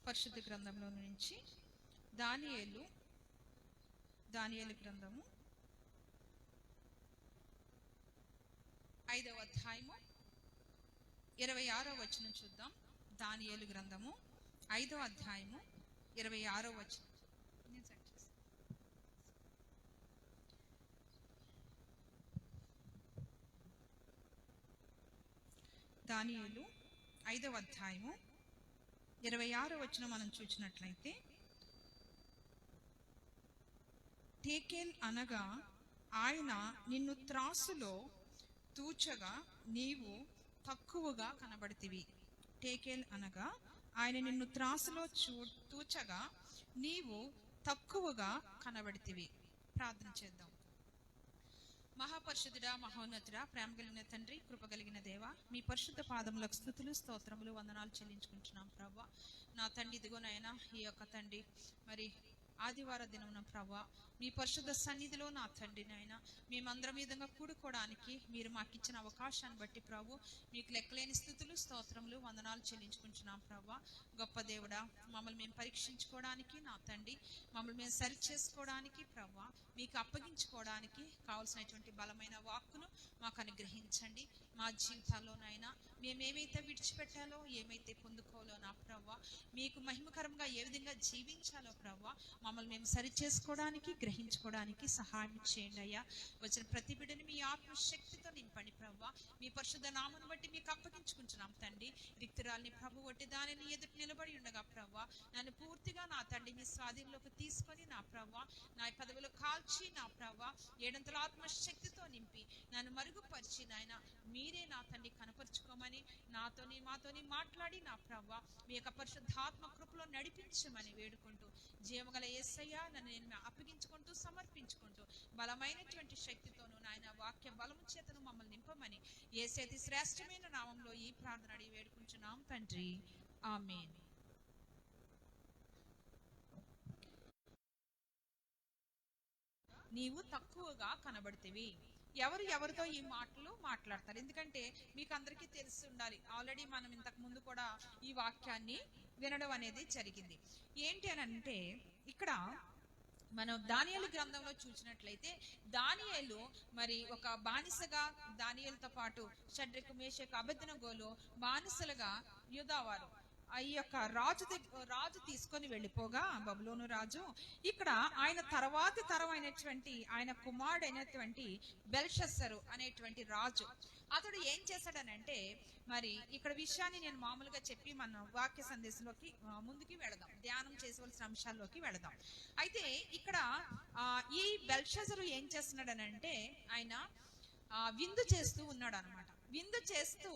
పరిశుద్ధ గ్రంథంలో నుంచి దానియేలు గ్రంథము 5వ అధ్యాయము 26వ వచనం చూద్దాం. దానియేలు గ్రంథము 5వ అధ్యాయము 26వ వచనం. దానియేలు 5వ అధ్యాయము 26వ వచనం మనం చూసినట్లయితే, టేకేల్ అనగా ఆయన నిన్ను త్రాసులో తూచగా నీవు తక్కువగా కనబడితివి. టేకేల్ అనగా ఆయన నిన్ను త్రాసులో తూచగా నీవు తక్కువగా కనబడితివి. ప్రార్థన చేద్దాం. మహాపరిశుద్ధుడా, మహోన్నతుడా, ప్రేమ కలిగిన తండ్రి, కృప కలిగిన దేవ, మీ పరిశుద్ధ పాదములకు స్తుతులు, స్తోత్రములు, వందనాలు చెల్లించుకుంటున్నాం ప్రభా. నా తండ్రి ఇదిగోనైనా ఈ యొక్క తండ్రి మరి ఆదివార దినమున ప్రభా మీ పరిశుద్ధ సన్నిధిలో నా తండ్రి నాయన మేమందరం విధంగా కూడుకోవడానికి మీరు మాకు ఇచ్చిన అవకాశాన్ని బట్టి ప్రభు మీకు లెక్కలేని స్థుతులు, స్తోత్రములు, వందనాలు చెల్లించుకుంటున్నాం ప్రభా. గొప్ప దేవుడా, మమ్మల్ని మేము పరీక్షించుకోవడానికి నా తండ్రి, మమ్మల్ని మేము సరి చేసుకోవడానికి ప్రభా, మీకు అప్పగించుకోవడానికి కావలసినటువంటి బలమైన వాక్కును మాకు అనుగ్రహించండి. మా జీవితాల్లోనైనా మేమేమైతే విడిచిపెట్టాలో, ఏమైతే పొందుకోవాలో నా ప్రభా, మీకు మహిమకరంగా ఏ విధంగా జీవించాలో ప్రభా, మమ్మల్ని మేము సరి చేసుకోవడానికి, గ్రహించుకోవడానికి సహాయం చేయండి అయ్యా. వచ్చిన ప్రతి బిడ్డని మీ ఆత్మశక్తితో నింపండి ప్రభా. మీ పరిశుద్ధ నామను బట్టి మీకు అప్పగించుకుంటున్నాం తండ్రి. రిక్తురాల్ని ప్రభు బట్టి దానిని ఎదుటి నిలబడి ఉండగా ప్రభా, నన్ను పూర్తిగా నా తండ్రి మీ స్వాధీనంలోకి తీసుకొని నా ప్రభా, నా పదవిలో కాల్చి నా ప్రభా ఏడంతల ఆత్మశక్తితో నింపి నన్ను మరుగుపరిచి నాయన మీరే నా తండ్రి కనపరుచుకోమని మాతోని మాట్లాడి నా ప్రభా మీ యొక్క పరిశుద్ధాత్మ కృపలో నడిపించమని వేడుకుంటూ, జీవగల యేసయ్య నన్ను నేను అప్పగించుకుంటూ సమర్పించుకుంటూ బలమైనటువంటి శక్తితోనూ నాయన వాక్య బలము చేతను మమ్మల్ని నింపమని యేసయ్య శ్రేష్టమైన నామంలో ఈ ప్రార్థన అడిగి వేడుకుంటున్నాం తండ్రి. ఆమేన్. నీవు తక్కువగా కనబడితివి. ఎవరితో ఈ మాటలు మాట్లాడతారు? ఎందుకంటే మీకు అందరికీ తెలిసి ఉండాలి, ఆల్రెడీ మనం ఇంతకు ముందు కూడా ఈ వాక్యాన్ని వినడం అనేది జరిగింది. ఏంటి అని అంటే, ఇక్కడ మనం దానియేలు గ్రంథంలో చూసినట్లయితే దానియేలు మరి ఒక బానిసగా, దానియేలుతో పాటు షడ్రకు మేషకు అబెద్నెగోలు బానిసలుగా యూదావారు ఈ యొక్క రాజు తీసుకొని వెళ్ళిపోగా, బబులోను రాజు, ఇక్కడ ఆయన తర్వాతి తరం అయినటువంటి ఆయన కుమారుడైనటువంటి బెల్షస్సరు అనేటువంటి రాజు, అతడు ఏం చేశాడనంటే, మరి ఇక్కడ విషయాన్ని నేను మామూలుగా చెప్పి మన వాక్య సందేశంలోకి ముందుకి వెళదాం, ధ్యానం చేసవలసిన అంశాల్లోకి వెళదాం. అయితే ఇక్కడ ఈ బెల్షస్సరు ఏం చేస్తున్నాడనంటే, ఆయన విందు చేస్తూ ఉన్నాడు అనమాట. విందు చేస్తూ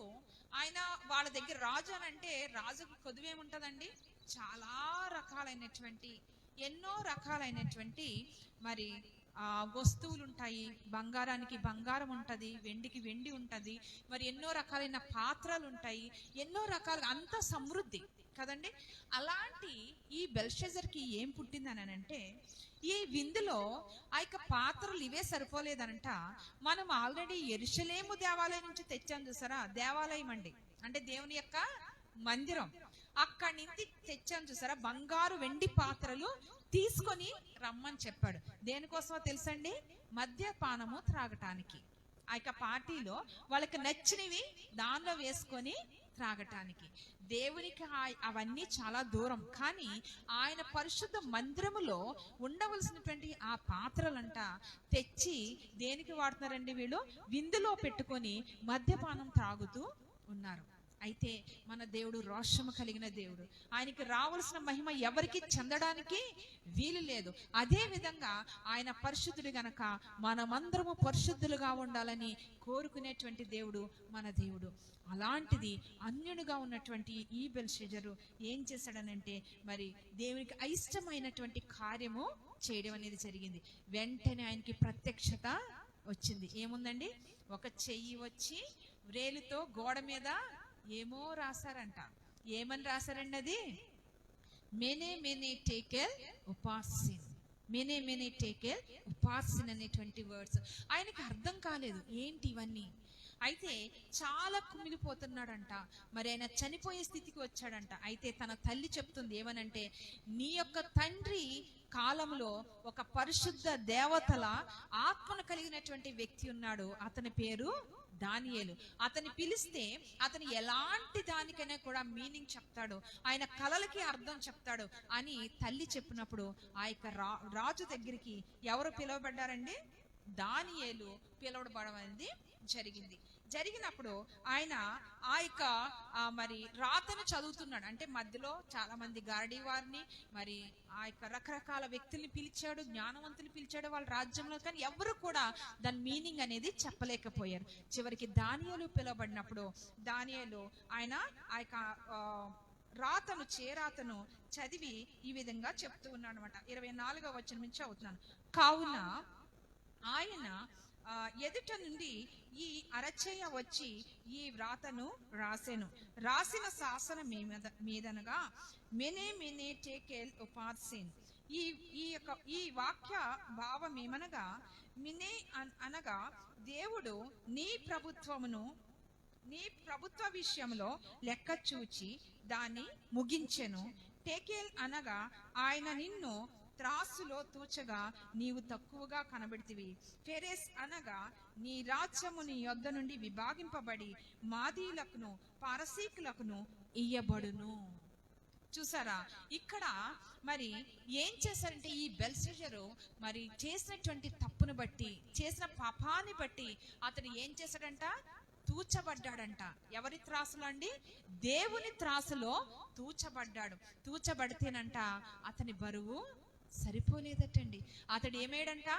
ఆయన వాళ్ళ దగ్గర, రాజు అని అంటే రాజుకు కొదువేముంటదండి, చాలా రకాలైనటువంటి, ఎన్నో రకాలైనటువంటి మరి వస్తువులు ఉంటాయి. బంగారానికి బంగారం ఉంటది, వెండికి వెండి ఉంటది, మరి ఎన్నో రకాలైన పాత్రలు ఉంటాయి, ఎన్నో రకాల, అంత సమృద్ధి కదండి. అలాంటి ఈ బెల్షజర్కి ఏం పుట్టిందని అంటే, ఈ విందులో ఆ యొక్క పాత్రలు ఇవే సరిపోలేదనంట. మనం ఆల్రెడీ యెరూషలేము దేవాలయం నుంచి తెచ్చాం చూసారా, దేవాలయం అండి అంటే దేవుని యొక్క మందిరం, అక్కడి నుంచి తెచ్చాం చూసారా, బంగారు వెండి పాత్రలు తీసుకొని రమ్మని చెప్పాడు. దేనికోసమో తెలుసండి, మద్యపానము త్రాగటానికి. ఆ యొక్క పార్టీలో వాళ్ళకి నచ్చినవి దానిలో వేసుకొని త్రాగటానికి. దేవునికి అవన్నీ చాలా దూరం, కానీ ఆయన పరిశుద్ధ మందిరములో ఉండవలసినటువంటి ఆ పాత్రలంట తెచ్చి దేనికి వాడుతున్నారండి వీళ్ళు, విందులో పెట్టుకొని మద్యపానం త్రాగుతూ ఉన్నారు. అయితే మన దేవుడు రోషము కలిగిన దేవుడు, ఆయనకి రావాల్సిన మహిమ ఎవరికి చెందడానికి వీలు లేదు. అదే విధంగా ఆయన పరిశుద్ధుడు గనక మనమందరము పరిశుద్ధులుగా ఉండాలని కోరుకునేటువంటి దేవుడు మన దేవుడు. అలాంటిది అన్యునిగా ఉన్నటువంటి ఈ బెల్షజరు ఏం చేశాడనంటే, మరి దేవునికి అయిష్టమైనటువంటి కార్యము చేయడం అనేది జరిగింది. వెంటనే ఆయనకి ప్రత్యక్షత వచ్చింది. ఏముందండి, ఒక చెయ్యి వచ్చి వ్రేలుతో గోడ మీద ఏమో రాశారంట. ఏమని రాశారండి అది, మెనే టేకెల్ ఉపాసిన్, మెనే టేకెల్ ఉపాసిన్ అనేటువంటి వర్డ్స్. ఆయనకి అర్థం కాలేదు ఏంటి ఇవన్నీ. అయితే చాలా కుమిలిపోతున్నాడంట. మరి ఆయన చనిపోయే స్థితికి వచ్చాడంట. అయితే తన తల్లి చెప్తుంది ఏమనంటే, నీ యొక్క తండ్రి కాలంలో ఒక పరిశుద్ధ దేవతల ఆత్మను కలిగినటువంటి వ్యక్తి ఉన్నాడు, అతని పేరు దానియేలు. అతన్ని పిలిస్తే అతను ఎలాంటి దానికైనా కూడా మీనింగ్ చెప్తాడు, ఆయన కలలకి అర్థం చెప్తాడు అని తల్లి చెప్పినప్పుడు ఆ యొక్క రాజు దగ్గరికి ఎవరు పిలువబడ్డారండి, దానియేలు పిలువబడడం అనేది జరిగినప్పుడు ఆయన ఆ యొక్క మరి రాతను చదువుతున్నాడు. అంటే మధ్యలో చాలా మంది గారడీ వారిని, మరి ఆ యొక్క రకరకాల వ్యక్తుల్ని పిలిచాడు, జ్ఞానవంతులు పిలిచాడు వాళ్ళ రాజ్యంలో, కానీ ఎవరు కూడా దాని మీనింగ్ అనేది చెప్పలేకపోయారు. చివరికి దానియేలు పిలువబడినప్పుడు దానియేలు ఆయన ఆ యొక్క రాతను, చేరాతను చదివి ఈ విధంగా చెప్తూ ఉన్నాడు అనమాట. 24వ వచనం నుంచి చదువుతున్నాను. కావున ఆయన ఎదుట నుండి ఈ అరచేయ వచ్చి ఈ వ్రాతను రాసిన శాసనం మీదనగా మెనే టేకెల్ ఉపాసిన్. ఈ వాక్య భావం ఏమనగా, మినే అనగా దేవుడు నీ ప్రభుత్వ విషయంలో లెక్క చూచి దాన్ని ముగించెను. టేకెల్ అనగా ఆయన నిన్ను త్రాసులో తూచగా నీవు తక్కువగా కనబడితివి. ఫెరెస్ అనగా నీ రాజ్యము నీ యొద్ద నుండి విభాగింపబడి మాదీలకును పారసీకులకును ఇయ్యబడును. చూసారా, ఇక్కడ మరి ఏం చేశారంటే, ఈ బెల్షజరు మరి చేసినటువంటి తప్పును బట్టి, చేసిన పాపాన్ని బట్టి అతను ఏం చేశాడంట, తూచబడ్డాడంట. ఎవరి త్రాసులో అండి, దేవుని త్రాసులో తూచబడ్డాడు. తూచబడితేనంట అతని బరువు సరిపోలేదటండి. అతడు ఏమేడంట,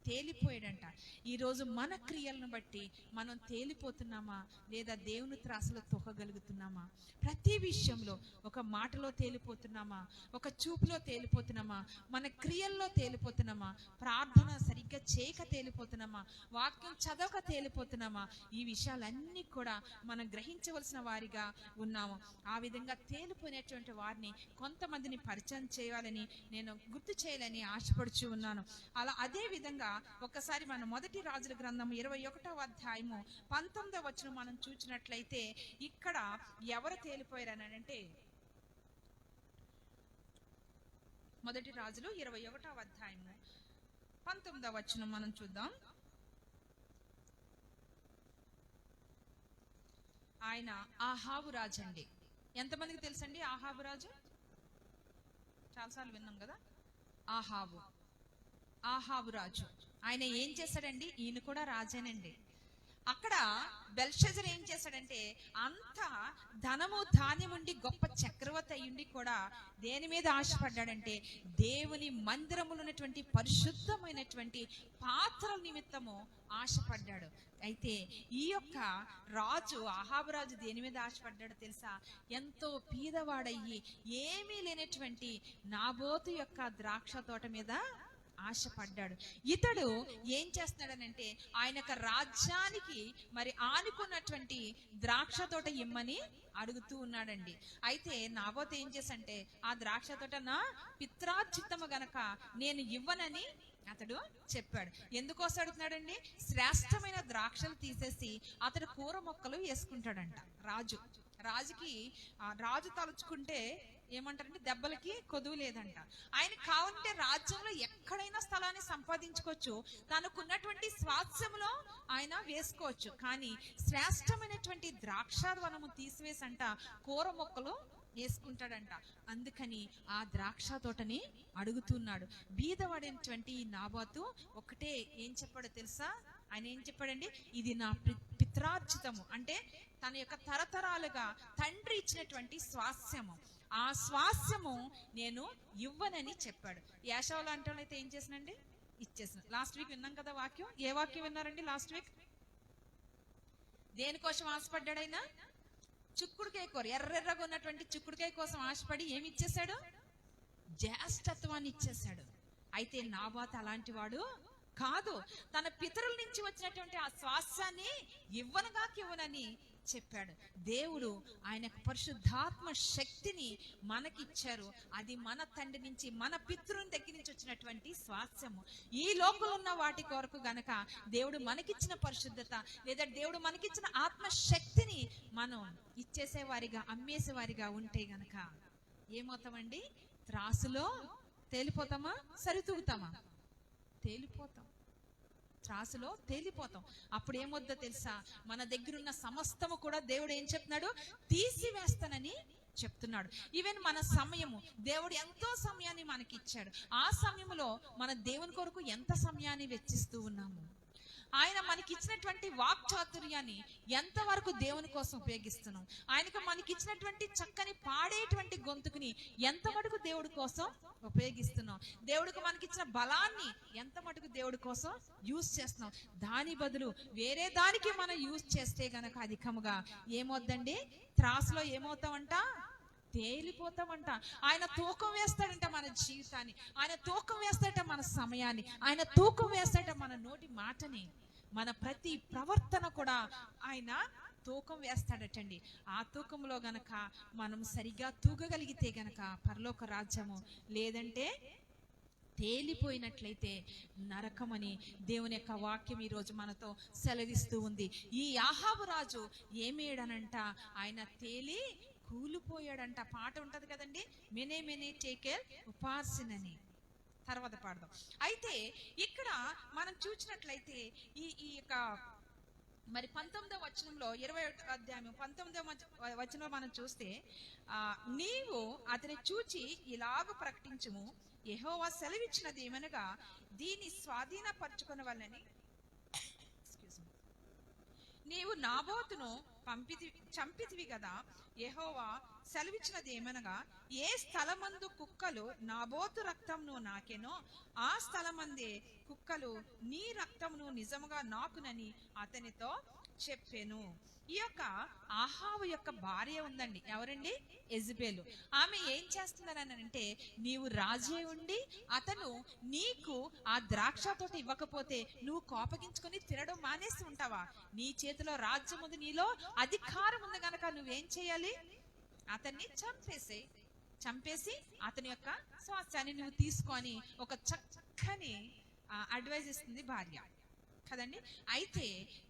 తేలిపోయాడంట. ఈరోజు మన క్రియలను బట్టి మనం తేలిపోతున్నామా లేదా దేవుని త్రాసులో తొక్కగలుగుతున్నామా? ప్రతి విషయంలో ఒక మాటలో తేలిపోతున్నామా, ఒక చూపులో తేలిపోతున్నామా, మన క్రియల్లో తేలిపోతున్నామా, ప్రార్థన సరిగ్గా చేయక తేలిపోతున్నామా, వాక్యం చదవక తేలిపోతున్నామా, ఈ విషయాలన్నీ కూడా మనం గ్రహించవలసిన వారిగా ఉన్నాము. ఆ విధంగా తేలిపోయినటువంటి వారిని కొంతమందిని పరిచయం చేయాలని నేను గుర్తు చేయాలని ఆశపడుచు ఉన్నాను. అదే విధంగా ఒకసారి మనం మొదటి రాజుల గ్రంథం 21వ అధ్యాయము 19వ వచనం మనం చూసినట్లయితే ఇక్కడ ఎవరు తేలిపోయారనంటే, మొదటి రాజులు 21వ అధ్యాయము 19వ వచనం మనం చూద్దాం. ఆయన ఆహాబు రాజు అండి. ఎంతమందికి తెలుసండి ఆహాబు రాజు? చాలాసార్లు విన్నాం కదా. ఆహాబు రాజు ఆయన ఏం చేశాడండి? ఈయన కూడా రాజేనండి. అక్కడ బెల్షజర్ ఏం చేశాడంటే, అంత ధనము ధాన్యం ఉండి గొప్ప చక్రవర్తి అయ్యుండి కూడా దేని మీద ఆశపడ్డాడంటే, దేవుని మందిరములో ఉన్నటువంటి పరిశుద్ధమైనటువంటి పాత్రల నిమిత్తము ఆశపడ్డాడు. అయితే ఈ యొక్క రాజు ఆహాబు రాజు దేని మీద ఆశపడ్డాడో తెలుసా? ఎంతో పీదవాడయ్యి ఏమీ లేనటువంటి నాబోతు యొక్క ద్రాక్ష తోట మీద ఆశపడ్డాడు. ఇతడు ఏం చేస్తున్నాడనంటే, ఆయన యొక్క రాజ్యానికి మరి ఆనుకున్నటువంటి ద్రాక్ష తోట ఇమ్మని అడుగుతూ ఉన్నాడండి. అయితే నాబోతు ఏం చేసంటే, ఆ ద్రాక్ష తోట నా పిత్రార్జితము గనక నేను ఇవ్వనని అతడు చెప్పాడు. ఎందుకోసం అడుగుతున్నాడండి? శ్రేష్టమైన ద్రాక్షలు తీసేసి అతడు కూర మొక్కలు వేసుకుంటాడంట. రాజుకి రాజు తలుచుకుంటే ఏమంటారంటే దెబ్బలకి కొదువు లేదంట. ఆయన కావాలంటే రాజ్యంలో ఎక్కడైనా స్థలాన్ని సంపాదించుకోవచ్చు, తనకున్నటువంటి స్వాస్థ్యంలో ఆయన వేసుకోవచ్చు. కానీ శ్రేష్టమైనటువంటి ద్రాక్షావనము తీసివేసంట కూర మొక్కలు వేసుకుంటాడంట. అందుకని ఆ ద్రాక్ష తోటని అడుగుతున్నాడు. బీదవాడైనటువంటి నాబోతు ఒకటే ఏం చెప్పాడో తెలుసా? ఆయన ఏం చెప్పాడండి? ఇది నా పిత్రార్జితము, అంటే తన యొక్క తరతరాలుగా తండ్రి ఇచ్చినటువంటి స్వాస్థ్యము, ఆ స్వాస్థ్యము నేను ఇవ్వనని చెప్పాడు. యాషావులు అంటే అయితే ఏం చేసినండి? ఇచ్చేసిన. లాస్ట్ వీక్ విన్నాం కదా వాక్యం. ఏ వాక్యం విన్నారండి లాస్ట్ వీక్? దేనికోసం ఆశపడ్డాడైనా? చుక్కుడుకాయ కూర, ఎర్రెర్రగా ఉన్నటువంటి చుక్కుడుకాయ కోసం ఆశపడి ఏమి ఇచ్చేశాడు? జ్యేష్ఠత్వాన్ని ఇచ్చేశాడు. అయితే నాబోతు అలాంటి వాడు కాదు. తన పితరుల నుంచి వచ్చినటువంటి ఆ స్వాస్థ్యాన్ని ఇవ్వనని చెప్పాడు. దేవుడు ఆయన పరిశుద్ధాత్మ శక్తిని మనకిచ్చారు. అది మన తండ్రి నుంచి, మన పితృని దగ్గర నుంచి వచ్చినటువంటి స్వాస్థ్యము. ఈ లోకంలో ఉన్న వాటి కొరకు గనక దేవుడు మనకిచ్చిన పరిశుద్ధత, లేదా దేవుడు మనకిచ్చిన ఆత్మ శక్తిని మనం ఇచ్చేసేవారిగా, అమ్మేసేవారిగా ఉంటే గనక ఏమవుతామండి? త్రాసులో తేలిపోతామా? సరితూగుతామా? తేలిపోతాం. త్రాసులో తేలిపోతాం. అప్పుడు ఏమొద్దో తెలుసా? మన దగ్గరున్న సమస్తము కూడా దేవుడు ఏం చెప్తున్నాడు? తీసివేస్తానని చెప్తున్నాడు. ఈవెన్ మన సమయము, దేవుడు ఎంతో సమయాన్ని మనకి ఇచ్చాడు. ఆ సమయంలో మన దేవుని కొరకు ఎంత సమయాన్ని వెచ్చిస్తూ ఉన్నాము? ఆయన మనకి ఇచ్చినటువంటి వాక్ చాతుర్యాన్ని ఎంతవరకు దేవుని కోసం ఉపయోగిస్తున్నాం? ఆయనకు మనకి ఇచ్చినటువంటి చక్కని పాడేటువంటి గొంతుకుని ఎంత మటుకు దేవుడి కోసం ఉపయోగిస్తున్నాం? దేవుడికి మనకి ఇచ్చిన బలాన్ని ఎంత మటుకు దేవుడి కోసం యూజ్ చేస్తున్నాం? దాని బదులు వేరే దానికి మనం యూజ్ చేస్తే గనక అధికముగా ఏమవుద్దండి? త్రాసులో ఏమవుతామంట? తేలిపోతామంట. ఆయన తూకం వేస్తాడంట మన జీవితాన్ని, ఆయన తూకం వేస్తాడట మన సమయాన్ని, ఆయన తూకం వేస్తాడట మన నోటి మాటని, మన ప్రతి ప్రవర్తన కూడా ఆయన తూకం వేస్తాడటండి. ఆ తూకంలో గనక మనం సరిగా తూగగలిగితే గనక పరలోక రాజ్యము, లేదంటే తేలిపోయినట్లయితే నరకమని దేవుని యొక్క వాక్యం ఈరోజు మనతో సెలవిస్తూ ఉంది. ఈ ఆహాబు రాజు ఏమేడనంట? ఆయన తేలి కూలిపోయాడంట. పాట ఉంటది కదండి, మెనే మెనే టేకేల్ ఉపాసనని. తర్వాత పాడదాం. అయితే ఇక్కడ మనం చూసినట్లయితే ఈ యొక్క మరి 19వ వచనంలో 21వ అధ్యాయం 19వ వచనంలో మనం చూస్తే, నీవు అతని చూచి ఇలాగ ప్రకటించుము, యెహోవా సెలవిచ్చినది ఏమనగా దీన్ని స్వాధీనపరచుకొనవలెనని, నీవు నాబోతును చంపితివి కదా. యెహోవా సెలవిచ్చినది ఏమనగా, ఏ స్థలమందు కుక్కలు నాబోతు రక్తమును నాకెనో ఆ స్థలమందే కుక్కలు నీ రక్తమును నిజముగా నాకునని అతనితో చెప్పాను. ఈ యొక్క ఆహాబు యొక్క భార్య ఉందండి, ఎవరండి? యెజబెలు. ఆమె ఏం చేస్తున్నారని అంటే, నీవు రాజే ఉండి అతను నీకు ఆ ద్రాక్ష తోట ఇవ్వకపోతే నువ్వు కోపగించుకొని తినడం మానేసి ఉంటావా? నీ చేతిలో రాజ్యం ఉంది, నీలో అధికారం ఉంది గనక నువ్వేం చేయాలి? అతన్ని చంపేసి అతని యొక్క స్వాస్థ్యాన్ని నువ్వు తీసుకొని ఒక చక్కని అడ్వైజ్ ఇస్తుంది భార్య కదండి. అయితే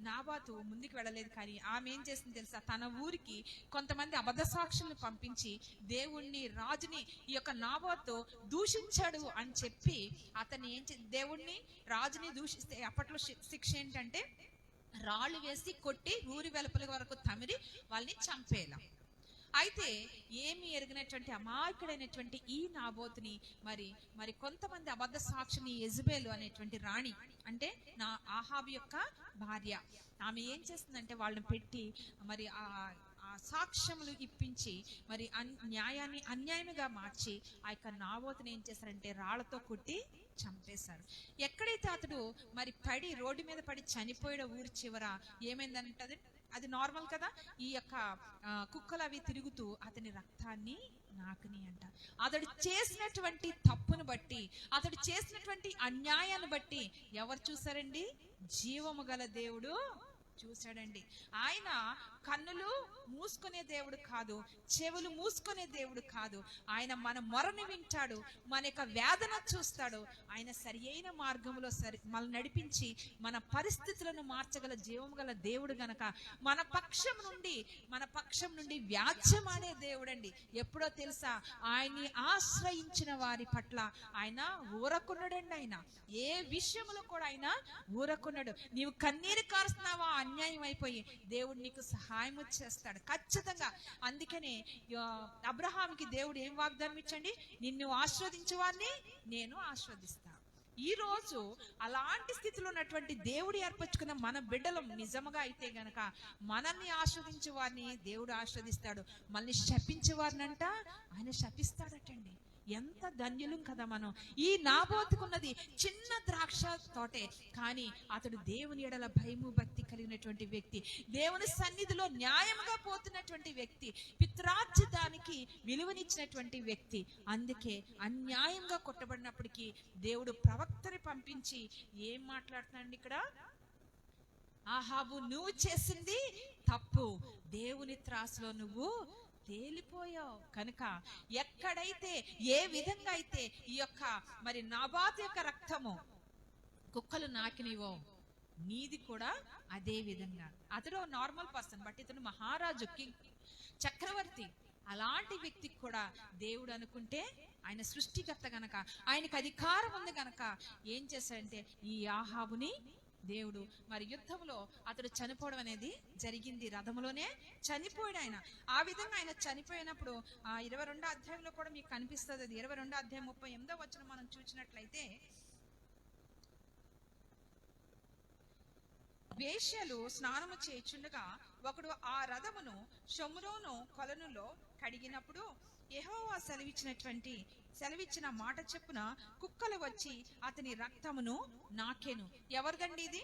నాబాతు ముందుకు వెళ్ళలేదు, కానీ ఆమె ఏం చేసింది తెలుసా? తన ఊరికి కొంతమంది అబద్ధ సాక్షులను పంపించి దేవుణ్ణి, రాజుని ఈ యొక్క నాబాతు దూషించాడు అని చెప్పి అతన్ని దేవుణ్ణి, రాజుని దూషిస్తే అప్పట్లో శిక్ష ఏంటంటే రాళ్ళు వేసి కొట్టి ఊరి వెలుపల వరకు తమిరి వాళ్ళని చంపేలా. అయితే ఏమి ఎరిగినటువంటి అమాయకుడైనటువంటి ఈ నాబోతుని మరి కొంతమంది అబద్ధ సాక్షిని యెజబెలు అనేటువంటి రాణి, అంటే నా ఆహాబు యొక్క భార్య, ఆమె ఏం చేస్తుందంటే వాళ్ళని పెట్టి మరి ఆ సాక్ష్యములు ఇప్పించి మరి న్యాయాన్ని అన్యాయముగా మార్చి ఆ యొక్క నాబోతుని ఏం చేశారంటే రాళ్లతో కొట్టి చంపేశారు. ఎక్కడైతే అతడు మరి రోడ్డు మీద పడి చనిపోయాడు ఊరి చివర, ఏమైందంటే అది నార్మల్ కదా, ఈ యొక్క కుక్కలు అవి తిరుగుతూ అతని రక్తాన్ని నాకుని అంట. అతడు చేసినటువంటి తప్పును బట్టి, అతడు చేసినటువంటి అన్యాయాన్ని బట్టి ఎవరు చూసారండి? జీవము గల దేవుడు చూశాడండి. ఆయన కన్నులు మూసుకునే దేవుడు కాదు, చెవులు మూసుకునే దేవుడు కాదు. ఆయన మన మొరని వింటాడు, మన యొక్క వేదన చూస్తాడు. ఆయన సరి అయిన మార్గంలో మనల్ని నడిపించి మన పరిస్థితులను మార్చగల జీవం గల దేవుడు గనక మన పక్షం నుండి వ్యాజ్యమాడే దేవుడండి. ఎప్పుడో తెలుసా? ఆయన్ని ఆశ్రయించిన వారి పట్ల ఆయన ఊరకున్నాడండి. ఆయన ఏ విషయంలో కూడా ఆయన ఊరకున్నాడు. నీవు కన్నీరు కారుస్తున్నావా అన్యాయం అయిపోయి, దేవుడు నీకు సహాయం చేస్తాడు ఖచ్చితంగా. అందుకనే అబ్రహాంకి దేవుడు ఏం వాగ్దానం ఇచ్చండి? నిన్ను ఆశీర్వదించే వారిని నేను ఆశీర్వదిస్తాను. ఈ రోజు అలాంటి స్థితిలో ఉన్నటువంటి దేవుడు ఏర్పరచుకున్న మన బిడ్డలు నిజముగా అయితే గనక మనల్ని ఆశీర్వదించే వారిని దేవుడు ఆశీర్వదిస్తాడు, మనల్ని శపించే వారినంట ఆయన శపిస్తాడటండి. ఎంత ధన్యులం కదా మనం. ఈ నాబోతుకున్నది చిన్న ద్రాక్ష తోటే, కానీ అతడు దేవుని ఎడల భయము భక్తి కలిగినటువంటి వ్యక్తి, దేవుని సన్నిధిలో న్యాయముగా పోతున్నటువంటి వ్యక్తి, పిత్రార్జితానికి విలువనిచ్చినటువంటి వ్యక్తి. అందుకే అన్యాయంగా కొట్టబడినప్పటికీ దేవుడు ప్రవక్తని పంపించి ఏం మాట్లాడుతున్నాడు ఇక్కడ? ఆహాబు, నువ్వు చేసింది తప్పు, దేవుని త్రాసులో నువ్వు తేలిపోయావు కనుక ఎక్కడైతే ఏ విధంగా అయితే ఈ యొక్క మరి నాబాతు యొక్క రక్తము కుక్కలు నాకినివో, నీది కూడా అదే విధంగా. అతడు నార్మల్ పర్సన్, బట్ ఇతను మహారాజు, కింగ్, చక్రవర్తి. అలాంటి వ్యక్తికి కూడా దేవుడు అనుకుంటే ఆయన సృష్టికర్త గనక, ఆయనకు అధికారం ఉంది గనక ఏం చేశాడంటే ఈ ఆహాబుని దేవుడు మరి యుద్ధంలో అతడు చనిపోవడం అనేది జరిగింది, రథంలోనే చనిపోయాడు ఆయన. ఆ విధంగా ఆయన చనిపోయినప్పుడు 22వ అధ్యాయంలో కూడా మీకు కనిపిస్తుంది. అది 22వ అధ్యాయం 38వ వచనం మనం చూసినట్లయితే, వేశ్యలు స్నానము చేయుచుండగా ఒకడు ఆ రథమును షోమ్రోను కొలనులో కడిగినప్పుడు యెహోవా సెలవిచ్చిన మాట చెప్పున కుక్కలు వచ్చి అతని రక్తమును నాకెను. ఎవరిదండి ఇది?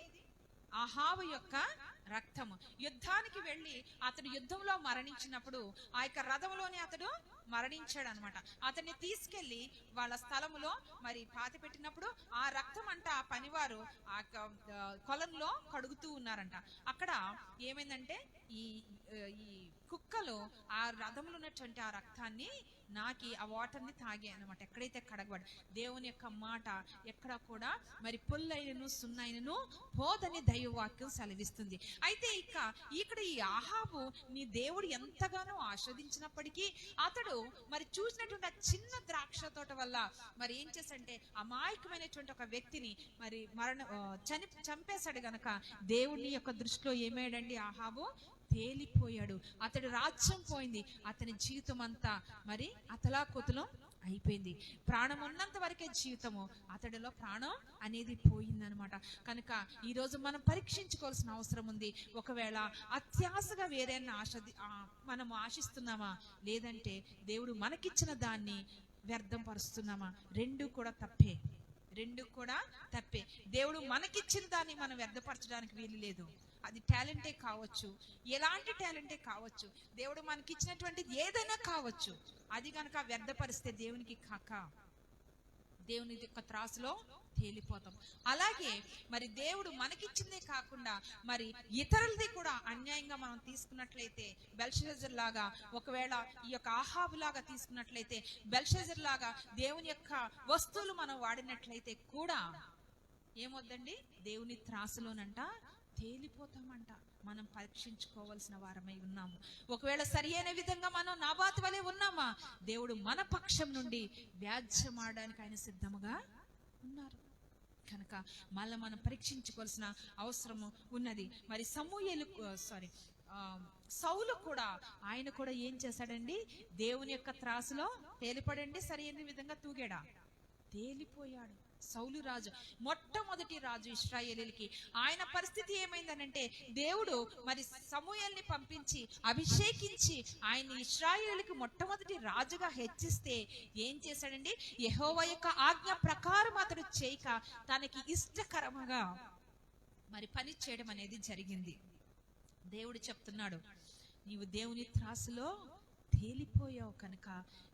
ఆహాబు యొక్క రక్తము. యుద్ధానికి వెళ్ళి అతడు యుద్ధంలో మరణించినప్పుడు ఆ యొక్క రథంలోనే అతడు మరణించాడు అనమాట. అతన్ని తీసుకెళ్లి వాళ్ళ స్థలములో మరి పాతి పెట్టినప్పుడు ఆ రక్తం అంట ఆ పనివారు ఆ కొలంలో కడుగుతూ ఉన్నారంట. అక్కడ ఏమైందంటే ఈ కుక్కలు ఆ రథంలో ఉన్నటువంటి ఆ రక్తాన్ని నాకి ఆ వాటర్ని తాగే అనమాట. ఎక్కడైతే కడగబడి దేవుని యొక్క మాట ఎక్కడ కూడా మరి పొల్లైనను సున్నైనను పోదని దైవవాక్యం సెలవిస్తుంది. అయితే ఇక్కడ ఈ ఆహాబు నీ దేవుడు ఎంతగానో ఆస్వాదించినప్పటికీ అతడు మరి చూసినటువంటి ఆ చిన్న ద్రాక్ష తోట వల్ల మరి ఏం చేశాడంటే అమాయకమైనటువంటి ఒక వ్యక్తిని మరి చంపేశాడు గనక దేవుని యొక్క దృష్టిలో ఏమయ్యాడండి? ఆహాబు తేలిపోయాడు. అతడి రాజ్యం పోయింది, అతని జీవితం అంతా మరి అతలాకుతలం అయిపోయింది. ప్రాణం ఉన్నంత వరకే జీవితము, అతడిలో ప్రాణం అనేది పోయిందనమాట. కనుక ఈరోజు మనం పరీక్షించుకోవాల్సిన అవసరం ఉంది. ఒకవేళ అత్యాశగా వేరే మనం ఆశిస్తున్నామా, లేదంటే దేవుడు మనకిచ్చిన దాన్ని వ్యర్థం పరుస్తున్నామా? రెండు కూడా తప్పే. దేవుడు మనకిచ్చిన దాన్ని మనం వ్యర్థపరచడానికి వీలు లేదు. అది టాలెంటే కావచ్చు, ఎలాంటి టాలెంటే కావచ్చు, దేవుడు మనకి ఇచ్చినటువంటిది ఏదైనా కావచ్చు, అది కనుక వ్యర్థపరిస్తే దేవునికి కాక దేవుని యొక్క త్రాసులో తేలిపోతాం. అలాగే మరి దేవుడు మనకిచ్చిందే కాకుండా మరి ఇతరులది కూడా అన్యాయంగా మనం తీసుకున్నట్లయితే, బెల్షెజర్ లాగా ఒకవేళ ఈ యొక్క ఆహాబు లాగా తీసుకున్నట్లయితే, బెల్షెజర్ లాగా దేవుని యొక్క వస్తువులు మనం వాడినట్లయితే కూడా ఏమొద్దండి, దేవుని త్రాసులోనంట తేలిపోతామంట. మనం పరీక్షించుకోవాల్సిన వారమై ఉన్నాము. ఒకవేళ సరి అయిన విధంగా మనం నాబాతు వలె ఉన్నామా, దేవుడు మన పక్షం నుండి వ్యాజ్యమాడడానికి ఆయన సిద్ధముగా ఉన్నారు. కనుక మళ్ళీ మనం పరీక్షించుకోవాల్సిన అవసరము ఉన్నది. మరి సౌలు కూడా ఆయన కూడా ఏం చేశాడండి, దేవుని యొక్క త్రాసులో తేలిపడండి, సరి అయిన విధంగా తూగాడా, తేలిపోయాడు. సౌలు రాజు, మొట్టమొదటి రాజు ఇశ్రాయేలీలకి. ఆయన పరిస్థితి ఏమైందనంటే, దేవుడు మరి సమూయేలుని పంపించి అభిషేకించి ఆయన ఇశ్రాయేలీలకి మొట్టమొదటి రాజుగా హెచ్చిస్తే ఏం చేశాడండి, యెహోవా యొక్క ఆజ్ఞ ప్రకారం అతడు చేయక తనకి ఇష్టకరముగా మరి పని చేయడం అనేది జరిగింది. దేవుడు చెప్తున్నాడు, నీవు దేవుని త్రాసులో తేలిపోయావు కనుక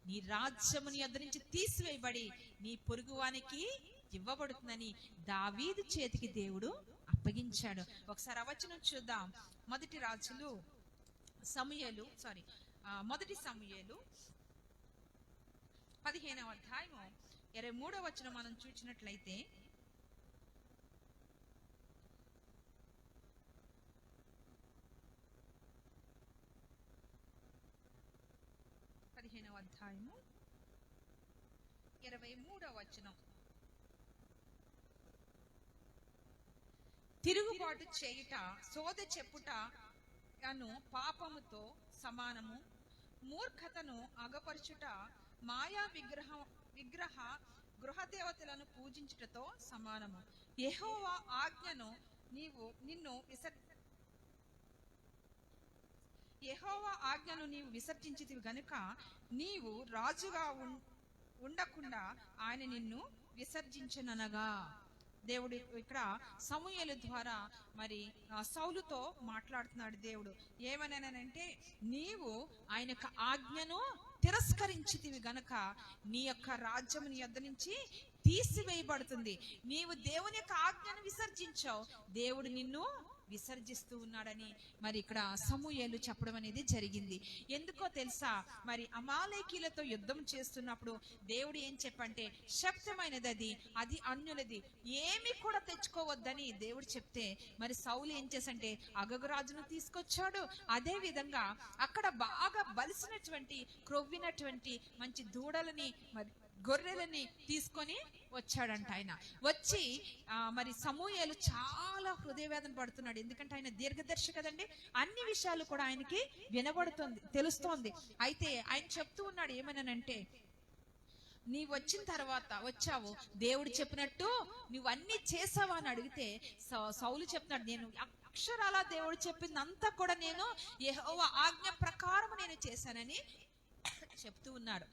నీ రాజ్యము నీ యొద్ద నుంచి తీసివేయబడి నీ పొరుగువానికి ఇవ్వబడుతుందని దావీదు చేతికి దేవుడు అప్పగించాడు. ఒకసారి ఆ వచనం చూద్దాం. మొదటి సమూయేలు 15వ అధ్యాయము 23వ వచనం మనం చూసినట్లయితే, అధ్యాయము 23వ వచనం, తిరుగుబాటు చేయుట, సోద చెప్పుట అను పాపముతో సమానము, మూర్ఖతను అగపరచుట, మాయా విగ్రహ గృహదేవతలను పూజించుటతో సమానము. యెహోవా ఆజ్ఞను నీవు విసర్జించితివి గనుక నీవు రాజుగా ఉండకుండా ఆయన నిన్ను విసర్జించననగా. దేవుడు ఇక్కడ సమూయేలు ద్వారా మరి సౌలుతో మాట్లాడుతున్నాడు. దేవుడు ఏమనంటే, నీవు ఆయన యొక్క ఆజ్ఞను తిరస్కరించితివి గనక నీ యొక్క రాజ్యం నీ యొద్ద నుంచి తీసివేయబడుతుంది. నీవు దేవుని యొక్క ఆజ్ఞను విసర్జించావు, దేవుడు నిన్ను విసర్జిస్తూ ఉన్నాడని మరి ఇక్కడ సమూయేలు చెప్పడం అనేది జరిగింది. ఎందుకో తెలుసా, మరి అమాలేకీలతో యుద్ధం చేస్తున్నప్పుడు దేవుడు ఏం చెప్పంటే, శక్తమైనది అది అన్యులది, ఏమి కూడా తెచ్చుకోవద్దని దేవుడు చెప్తే, మరి సౌలు ఏం చేసంటే అగగరాజును తీసుకొచ్చాడు. అదే విధంగా అక్కడ బాగా బలిసినటువంటి క్రొవ్వినటువంటి మంచి దూడలని మరి గొర్రెలని తీసుకొని వచ్చాడంట. ఆయన వచ్చి మరి సమూయేలు చాలా హృదయవేదన పడుతున్నాడు. ఎందుకంటే ఆయన దీర్ఘదర్శి కదండి, అన్ని విషయాలు కూడా ఆయనకి తెలుస్తోంది. అయితే ఆయన చెప్తూ ఉన్నాడు ఏమనంటే, నీవు వచ్చిన తర్వాత వచ్చావు, దేవుడు చెప్పినట్టు నువ్వు అన్ని చేసావా అని అడిగితే సౌలు చెప్తున్నాడు, నేను అక్షరాల దేవుడు చెప్పిందంతా కూడా నేను యెహోవా ఆజ్ఞ ప్రకారం నేను చేశానని చెప్తూ ఉన్నాడు.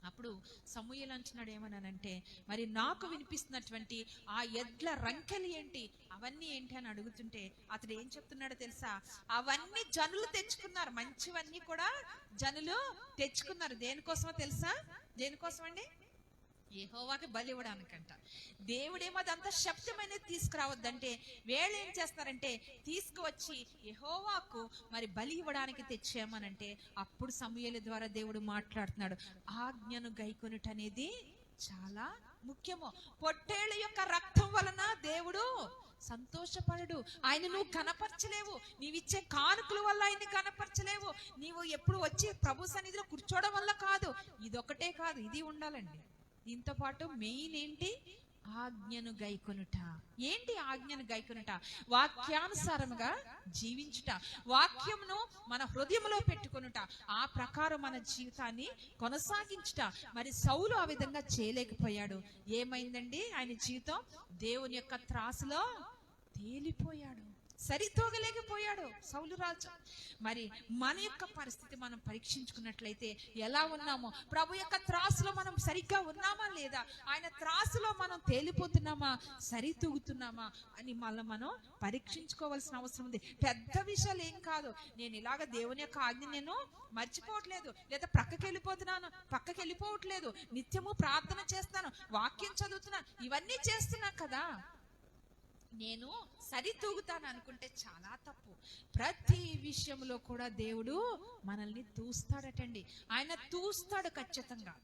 అప్పుడు సమూయేలు అంటున్నాడు ఏమన్నానంటే, మరి నాకు వినిపిస్తున్నటువంటి ఆ ఎడ్ల రంకెలు ఏంటి, అవన్నీ ఏంటి అని అడుగుతుంటే అతడు ఏం చెప్తున్నాడో తెలుసా, అవన్నీ జనులు తెచ్చుకున్నారు, మంచివన్నీ కూడా జనులు తెచ్చుకున్నారు. దేనికోసమో తెలుసా, దేనికోసం అండి, యెహోవాకి బలి ఇవ్వడానికంట. దేవుడేమో అదంతా శబ్దమైనది తీసుకురావద్దంటే వీళ్ళు ఏం చేస్తారంటే తీసుకువచ్చి యెహోవాకు మరి బలి ఇవ్వడానికి తెచ్చామనంటే అప్పుడు సమూయేలు ద్వారా దేవుడు మాట్లాడుతున్నాడు, ఆజ్ఞను గైకొనుట అనేది చాలా ముఖ్యము. పొట్టేళ్ల యొక్క రక్తం వలన దేవుడు సంతోషపడడు. ఆయన నువ్వు కనపరచలేవు, నీవిచ్చే కానుకల వల్ల ఆయన్ని కనపరచలేవు, నీవు ఎప్పుడు వచ్చి ప్రభు సన్నిధిలో కూర్చోవడం వల్ల కాదు. ఇదొకటే కాదు, ఇది ఉండాలండి. దీంతో పాటు మెయిన్ ఏంటి, ఆజ్ఞను గైకొనుట. ఏంటి ఆజ్ఞను గైకొనుట? వాక్యానుసారముగా జీవించుట, వాక్యమును మన హృదయంలో పెట్టుకొనుట, ఆ ప్రకారం మన జీవితాన్ని కొనసాగించుట. మరి సౌలు ఆ విధంగా చేయలేకపోయాడు. ఏమైందండి, ఆయన జీవితం దేవుని యొక్క త్రాసులో తేలిపోయాడు. సరితూగలేకపోయాడు సౌలు రాజు. మరి మన యొక్క పరిస్థితి మనం పరీక్షించుకున్నట్లయితే ఎలా ఉన్నామో, ప్రభు యొక్క త్రాసులో మనం సరిగ్గా ఉన్నామా లేదా, ఆయన త్రాసులో మనం తేలిపోతున్నామా, సరితూగుతున్నామా అని మళ్ళీ మనం పరీక్షించుకోవాల్సిన అవసరం ఉంది. పెద్ద విషయాలు ఏం కాదు. నేను ఇలాగ దేవుని యొక్క ఆజ్ఞ నేను మర్చిపోవట్లేదు, లేదా పక్కకి వెళ్ళిపోవట్లేదు, నిత్యము ప్రార్థన చేస్తాను, వాక్యం చదువుతున్నాను, ఇవన్నీ చేస్తున్నా కదా, నేను సరితూగుతాను అనుకుంటే చాలా తప్పు. ప్రతి విషయంలో కూడా దేవుడు మనల్ని తూస్తాడటండి. ఆయన తూస్తాడు ఖచ్చితంగా.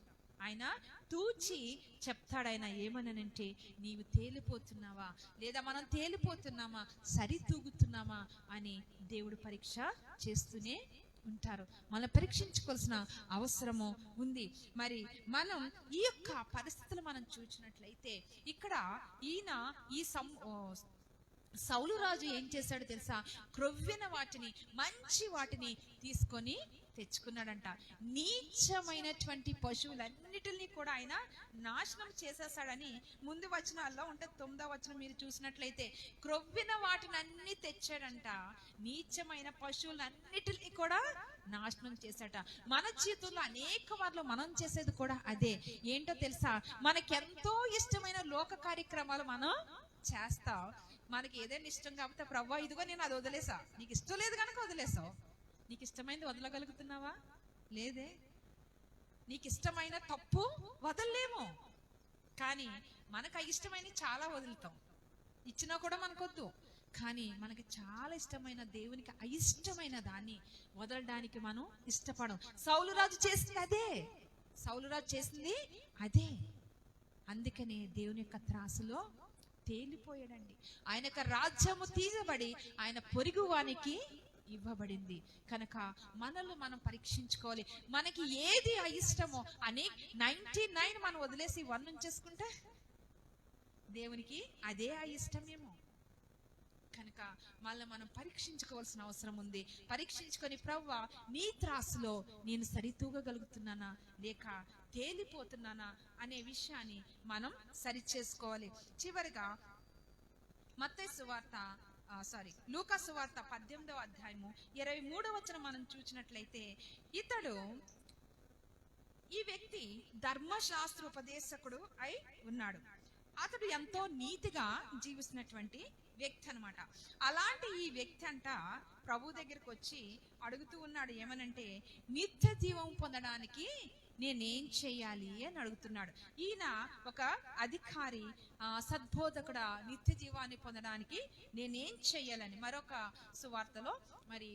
ఆయన తూచి చెప్తాడు. ఆయన ఏమనంటే, నీవు తేలిపోతున్నావా లేదా మనం తేలిపోతున్నామా, సరితూగుతున్నామా అని దేవుడు పరీక్ష చేస్తూనే ఉంటారు. మనం పరీక్షించుకోవాల్సిన అవసరము ఉంది. మరి మనం ఈ యొక్క పరిస్థితులు మనం చూసినట్లయితే ఇక్కడ ఈయన సౌలు రాజు ఏం చేశాడు తెలుసా? క్రొవ్విన వాటిని, మంచి వాటిని తీసుకొని తెచ్చుకున్నాడంట. నీచమైనటువంటి పశువులన్నిటిని కూడా ఆయన నాశనం చేసేసాడని ముందు వచనాల్లో ఉంటే 9వ వచనం మీరు చూసినట్లయితే, క్రొవ్విన వాటిని అన్ని తెచ్చాడంట. నీచమైన పశువులన్నిటిని కూడా నాశనం చేశాట. మన జీవితంలో అనేక వారిలో మనం చేసేది కూడా అదే. ఏంటో తెలుసా? మనకెంతో ఇష్టమైన లోక కార్యక్రమాలు మనం చేస్తాం. మనకి ఏదైనా ఇష్టం కాకపోతే, ప్రవ్వా ఇదిగో నేను అది వదిలేసా, నీకు ఇష్టం లేదు కనుక వదిలేసావు. నీకు ఇష్టమైనది వదలగలుగుతున్నావా? లేదే. నీకు ఇష్టమైన తప్పు వదలలేము, కానీ మనకు ఇష్టమైన చాలా వదులుతాం. ఇచ్చినా కూడా మనకొద్దు, కానీ మనకి చాలా ఇష్టమైన దేవునికి అయిష్టమైన దాన్ని వదలడానికి మనం ఇష్టపడం. సౌలు రాజు చేసింది అదే. అందుకనే దేవుని యొక్క త్రాసులో తేలిపోయాడండి. ఆయన యొక్క రాజ్యము తీయబడి ఆయన పొరుగువానికి ఇవ్వబడింది. కనుక మనల్ని మనం పరీక్షించుకోవాలి. మనకి ఏది అయిష్టమో అని 99 మనం వదిలేసి 1 ఉంచేసుకుంటే దేవునికి అదే అయిష్టమేమో. కనుక మళ్ళీ మనం పరీక్షించుకోవాల్సిన అవసరం ఉంది. పరీక్షించుకొని, ప్రవ్వా నీ త్రాసులో నేను సరితూగగలుగుతున్నానా లేక తేలిపోతున్నానా అనే విషయాన్ని మనం సరిచేసుకోవాలి. చివరిగా మత్తయి సువార్త లూకా సువార్త 18వ అధ్యాయము 23వ వచనం మనం చూసినట్లయితే, ఈ వ్యక్తి ధర్మశాస్త్రోపదేశకుడు అయి ఉన్నాడు. అతడు ఎంతో నీతిగా జీవిస్తున్నటువంటి వ్యక్తి అన్నమాట. అలాంటి ఈ వ్యక్తి అంట ప్రభు దగ్గరికి వచ్చి అడుగుతూ ఉన్నాడు. ఏమనంటే, నిత్య జీవం పొందడానికి నేనేం చెయ్యాలి అని అడుగుతున్నాడు. ఈయన ఒక అధికారి, సద్బోధకుడ, నిత్య జీవాన్ని పొందడానికి నేనేం చెయ్యాలని. మరొక సువార్తలో మరి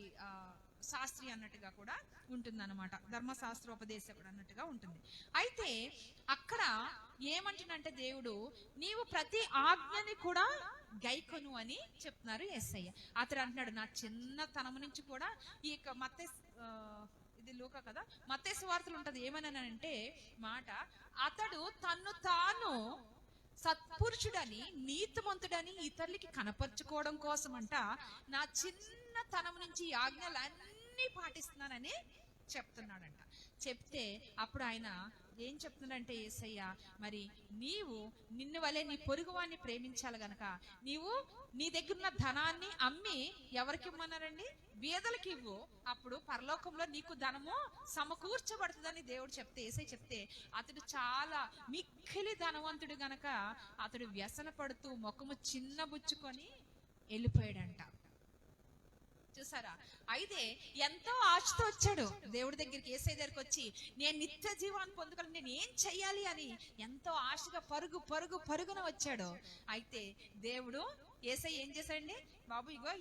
శాస్త్రి అన్నట్టుగా కూడా ఉంటుందన్నమాట, ధర్మశాస్త్రోపదేశకుడు అన్నట్టుగా ఉంటుంది. అయితే అక్కడ ఏమంటున్నంటే దేవుడు, నీవు ప్రతి ఆజ్ఞని కూడా గైకొను అని చెప్తున్నారు యేసయ్య. అతడు అంటున్నాడు, నా చిన్నతనం నుంచి కూడా ఈ యొక్క ఇది లూకా కదా, మత్తయి సువార్తలు ఉంటది. ఏమనంటే మాట, అతడు తన్ను తాను సత్పురుషుడని, నీతిమంతుడని ఇతరులకి కనపరుచుకోవడం కోసం అంట నా చిన్నతనం నుంచి ఈ ఆజ్ఞలన్నీ పాటిస్తున్నానని చెప్తున్నాడంట. చెప్తే అప్పుడు ఆయన ఏం చెప్తున్నాడంటే, యేసయ్య, మరి నీవు నిన్ను వలె నీ పొరుగువాన్ని ప్రేమించాలి గనక నీవు నీ దగ్గర ఉన్న ధనాన్ని అమ్మి ఎవరికి ఇవ్వమన్నారండి? బీదలకి ఇవ్వు, అప్పుడు పరలోకంలో నీకు ధనము సమకూర్చబడుతుందని దేవుడు చెప్తే, యేసయ్య చెప్తే, అతడు చాలా మిక్కిలి ధనవంతుడు గనక అతడు వ్యసన పడుతూ ముఖము చిన్నబుచ్చుకొని వెళ్ళిపోయాడంట. చూసారా? అయితే ఎంతో ఆశతో వచ్చాడు దేవుడి దగ్గరికి, యేసయ్య దగ్గరికి వచ్చి, నేను నిత్య జీవాన్ని పొందుకోవాలి, నేను ఏం చెయ్యాలి అని ఎంతో ఆశగా పరుగున వచ్చాడు. అయితే దేవుడు యేసయ్య ఏం చేశాడండి? బాబు ఇగో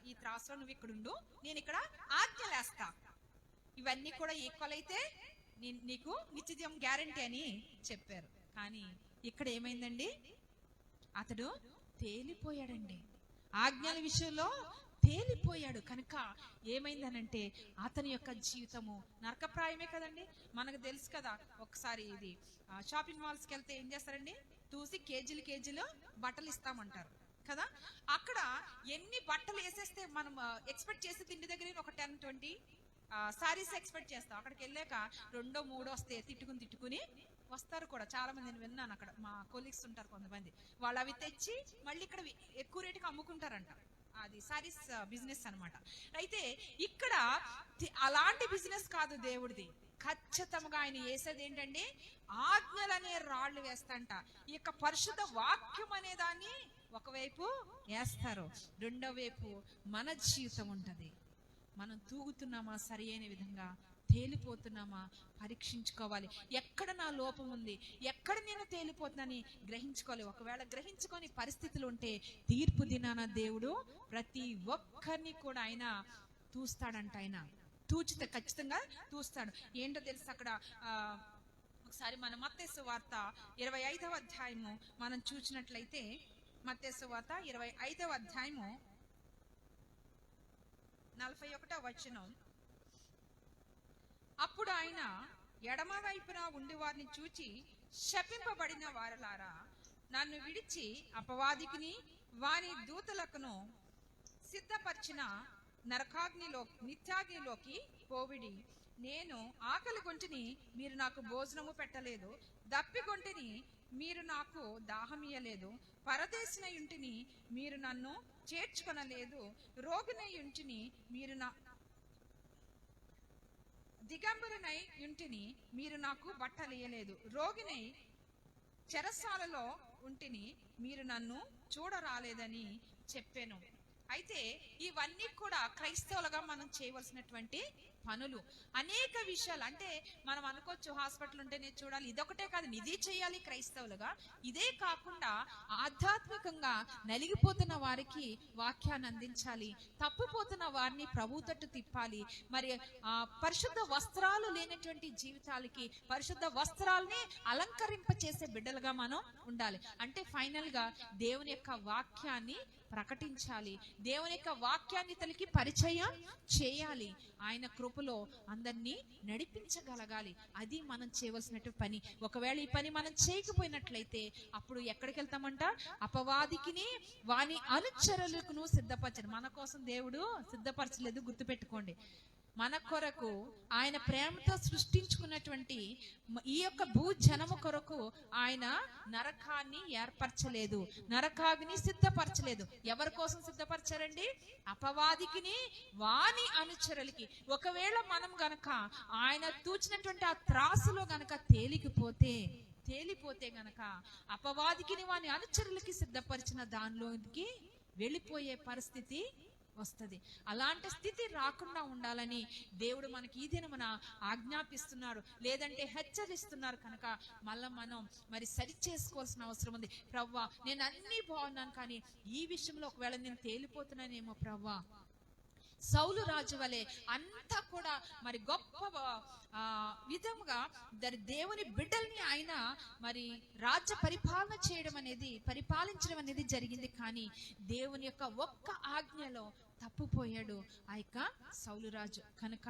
ఈ త్రాసులో నువ్వు ఇక్కడ ఉండు, నేను ఇక్కడ ఆజ్ఞలేస్తా, ఇవన్నీ కూడా ఈక్వల్ అయితే నీకు నిత్య జీవం గ్యారంటీ అని చెప్పారు. కానీ ఇక్కడ ఏమైందండి? అతడు తేలిపోయాడండి, ఆజ్ఞల విషయంలో తేలిపోయాడు. కనుక ఏమైందనంటే అతని యొక్క జీవితము నరకప్రాయమే కదండి. మనకు తెలుసు కదా, ఒకసారి ఇది షాపింగ్ మాల్స్కి వెళ్తే ఏం చేస్తారండి? చూసి కేజీలు బట్టలు ఇస్తామంటారు కదా. అక్కడ ఎన్ని బట్టలు వేసేస్తే మనం ఎక్స్పెక్ట్ చేసే తిండి దగ్గర ఒక 10-20 సారీస్ ఎక్స్పెక్ట్ చేస్తాం. అక్కడికి వెళ్ళాక 2-3 వస్తే తిట్టుకుని వస్తారు కూడా. చాలా మంది నేను విన్నాను, అక్కడ మా కొలీగ్స్ ఉంటారు కొంతమంది, వాళ్ళు అవి తెచ్చి మళ్ళీ ఇక్కడ ఎక్కువ రేటుకి అమ్ముకుంటారంట. అది సారీస్ బిజినెస్ అన్నమాట. అయితే ఇక్కడ అలాంటి బిజినెస్ కాదు దేవుడిది. ఖచ్చితంగా ఆయన వేసేది ఏంటంటే ఆజ్ఞలనే రాళ్ళు వేస్తంట. ఈ యొక్క పరిశుద్ధ వాక్యం అనే దాన్ని ఒకవైపు వేస్తారు, రెండో వైపు మన జీవితం ఉంటది. మనం తూగుతున్నామా సరి అయిన విధంగా, తేలిపోతున్నామా పరీక్షించుకోవాలి. ఎక్కడ నా లోపం ఉంది, ఎక్కడ నేను తేలిపోతున్నానని గ్రహించుకోవాలి. ఒకవేళ గ్రహించుకొని పరిస్థితులు ఉంటే తీర్పు దినాన దేవుడు ప్రతి ఒక్కరిని కూడా ఆయన చూస్తాడంట. ఆయన తూచితే ఖచ్చితంగా చూస్తాడు. ఏంటో తెలుసు అక్కడ ఒకసారి మన మత్తయి సువార్త 25వ అధ్యాయము మనం చూసినట్లయితే, మత్తయి సువార్త 25వ అధ్యాయము 41వ వచనం. అప్పుడు ఆయన ఎడమ వైపున ఉండి వారిని చూచి, శపింపబడిన వారలారా, నన్ను విడిచి అపవాదికిని వారి దూతలకును సిద్ధపరిచిన నిత్యాగ్నిలోకి పోవిడి. నేను ఆకలి గొంటిని, మీరు నాకు భోజనము పెట్టలేదు. దప్పిగొంటిని, మీరు నాకు దాహమియలేదు. పరదేశిన ఇంటిని, మీరు నన్ను చేర్చుకొనలేదు. రోగినై ఇంటిని, మీరు దిగంబరునై ఇంటిని, మీరు నాకు బట్టలేయలేదు. రోగినై చెరసాలలో ఉంటిని, మీరు నన్ను చూడరాలేదని చెప్పాను. అయితే ఇవన్నీ కూడా క్రైస్తవులుగా మనం చేయవలసినటువంటి పనులు. అనేక విషయాలు అంటే మనం అనుకోవచ్చు హాస్పిటల్ ఉంటేనే చూడాలి, ఇదొకటే కాదు, ఇదే చేయాలి క్రైస్తవులుగా. ఇదే కాకుండా ఆధ్యాత్మికంగా నలిగిపోతున్న వారికి వాక్యాన్ని అందించాలి, తప్పిపోతున్న వారిని ప్రభు తట్టు తిప్పాలి. మరి పరిశుద్ధ వస్త్రాలు లేనటువంటి జీవితాలకి పరిశుద్ధ వస్త్రాలని అలంకరింప చేసే బిడ్డలుగా మనం ఉండాలి. అంటే ఫైనల్ గా దేవుని యొక్క వాక్యాన్ని ప్రకటించాలి, దేవుని యొక్క వాక్యాన్ని తనకి పరిచయం చేయాలి, ఆయన కృపలో అందరినీ నడిపించగలగాలి. అది మనం చేయవలసినటువంటి పని. ఒకవేళ ఈ పని మనం చేయకపోయినట్లయితే అప్పుడు ఎక్కడికి వెళ్తామంట? అపవాదికిని వాని అనుచరులకును సిద్ధపరచరు. మన కోసం దేవుడు సిద్ధపరచలేదు, గుర్తుపెట్టుకోండి. మన కొరకు ఆయన ప్రేమతో సృష్టించుకున్నటువంటి ఈ యొక్క భూజనము కొరకు ఆయన నరకాన్ని ఏర్పరచలేదు, నరకాగ్ని సిద్ధపరచలేదు. ఎవరి కోసం సిద్ధపరచారండి? అపవాదికిని వాని అనుచరులకి. ఒకవేళ మనం గనక ఆయన తూచినటువంటి ఆ త్రాసులో గనక తేలిపోతే గనక అపవాదికిని వాని అనుచరులకి సిద్ధపరిచిన దానిలోకి వెళ్ళిపోయే పరిస్థితి వస్తుంది. అలాంటి స్థితి రాకుండా ఉండాలని దేవుడు మనకి ఈ దినమున ఆజ్ఞాపిస్తున్నారు, లేదంటే హెచ్చరిస్తున్నారు. కనుక మళ్ళా మనం మరి సరి చేసుకోవాల్సిన అవసరం ఉంది. ప్రవ్వా, నేను అన్నీ బాగున్నాను, కానీ ఈ విషయంలో ఒకవేళ నేను తేలిపోతున్నానేమో ప్రవ్వా. సౌలు రాజు వలె అంతా కూడా మరి గొప్ప విధముగా దేవుని బిడ్డల్ని ఆయన మరి రాజ్య పరిపాలించడం అనేది జరిగింది. కానీ దేవుని యొక్క ఒక్క ఆజ్ఞలో తప్పుపోయాడు ఆ యొక్క సౌలు రాజు. కనుక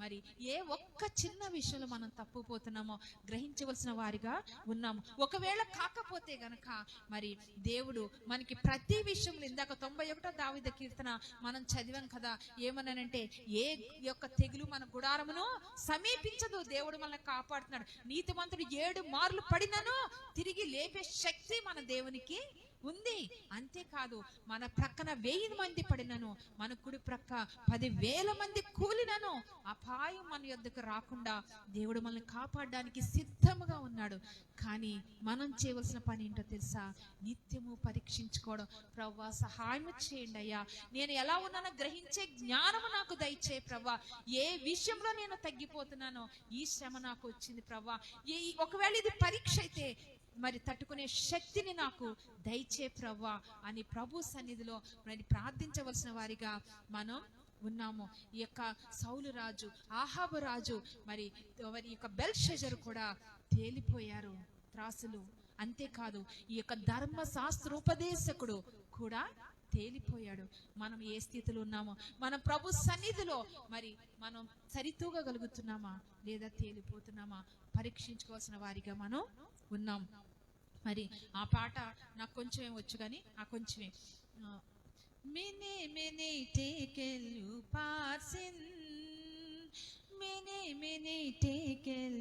మరి ఏ ఒక్క చిన్న విషయంలో మనం తప్పుపోతున్నామో గ్రహించవలసిన వారిగా ఉన్నాము. ఒకవేళ కాకపోతే గనక మరి దేవుడు మనకి ప్రతి విషయంలో, ఇందాక 91వ దావీదు కీర్తన మనం చదివాం కదా, ఏమన్నానంటే ఏ యొక్క తెగులు మన గుడారమును సమీపించదు, దేవుడు మనల్ని కాపాడుతున్నాడు. నీతిమంతుడు 7 మార్లు పడినను తిరిగి లేపే శక్తి మన దేవునికి ఉంది. అంతేకాదు, మన ప్రక్కన 1000 మంది పడినను, మన కుడి ప్రక్క 10,000 మంది కూలినను అపాయం మన యొద్దకు రాకుండా దేవుడు మనల్ని కాపాడడానికి సిద్ధముగా ఉన్నాడు. కానీ మనం చేయవలసిన పని ఏంటో తెలుసా? నిత్యము పరీక్షించుకోవడం. ప్రవ్వా, సహాయం చేయండి అయ్యా, నేను ఎలా ఉన్నానో గ్రహించే జ్ఞానము నాకు దయచే ప్రవ్వా. ఏ విషయంలో నేను తగ్గిపోతున్నానో ఈ శ్రమ నాకు వచ్చింది ప్రవ్వా. ఒకవేళ ఇది పరీక్ష అయితే మరి తట్టుకునే శక్తిని నాకు దయచే ప్రవ్వా అని ప్రభు సన్నిధిలో మరి ప్రార్థించవలసిన వారిగా మనం ఉన్నాము. ఈ యొక్క సౌలు రాజు, ఆహాబు రాజు, మరి యొక్క బెల్షజరు కూడా తేలిపోయారు త్రాసులు. అంతేకాదు, ఈ యొక్క ధర్మశాస్త్రోపదేశకుడు కూడా తేలిపోయాడు. మనం ఏ స్థితిలో ఉన్నామో, మన ప్రభు సన్నిధిలో మరి మనం సరితూగగలుగుతున్నామా లేదా తేలిపోతున్నామా పరీక్షించుకోవాల్సిన వారిగా మనం ఉన్నాం. మరి ఆ పాట నాకు కొంచెం వచ్చు, కానీ ఆ కొంచెమే मैंने टेकल पार्सिन मैंने टेकल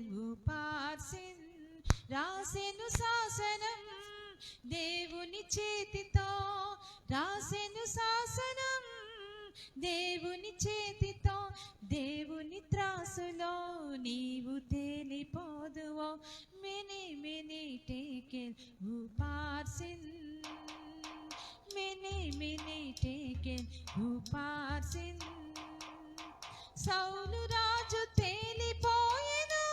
पार्सिन రాసెను శాసనం దేవుని చేతితో రాసెను శాసనం దేవుని చేతితో దేవుని త్రాసులో నీవు తేలిపోదువో. మెనీ మెనీ టేకెన్ హూ పార్సిన్, మెనీ మెనీ టేకెన్ హూ పార్సిన్. సౌలు రాజు తేలిపోయెను,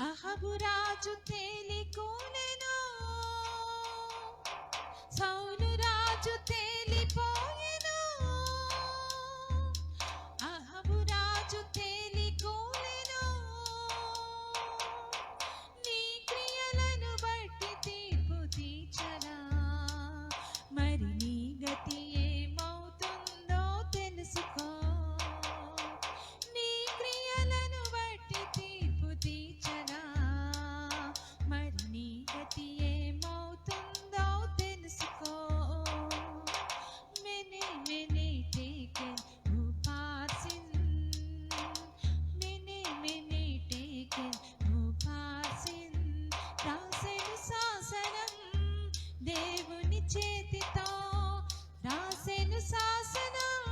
అహబు రాజు తేలికోనెను. సౌలు రాజు తేలిపోయెను, అహబు రాజు తేలికోనెను. నీ క్రియలను బట్టి తీర్పు తీర్చరా, మరి నీ గతి ఏమవుతుందో తెలుసుకో. నీ క్రియలను బట్టి తీర్పు తీర్చరా, మరి నీ గతి ఏమవుతుందో తెలుసుకో. మెనీ మెనీ టేకెన్ హూ పార్సిన్, మెనీ మెనీ టేకెన్ హూ పార్సిన్. రాసెను శాసనం దేవుని చేతితో, రాసెను శాసనం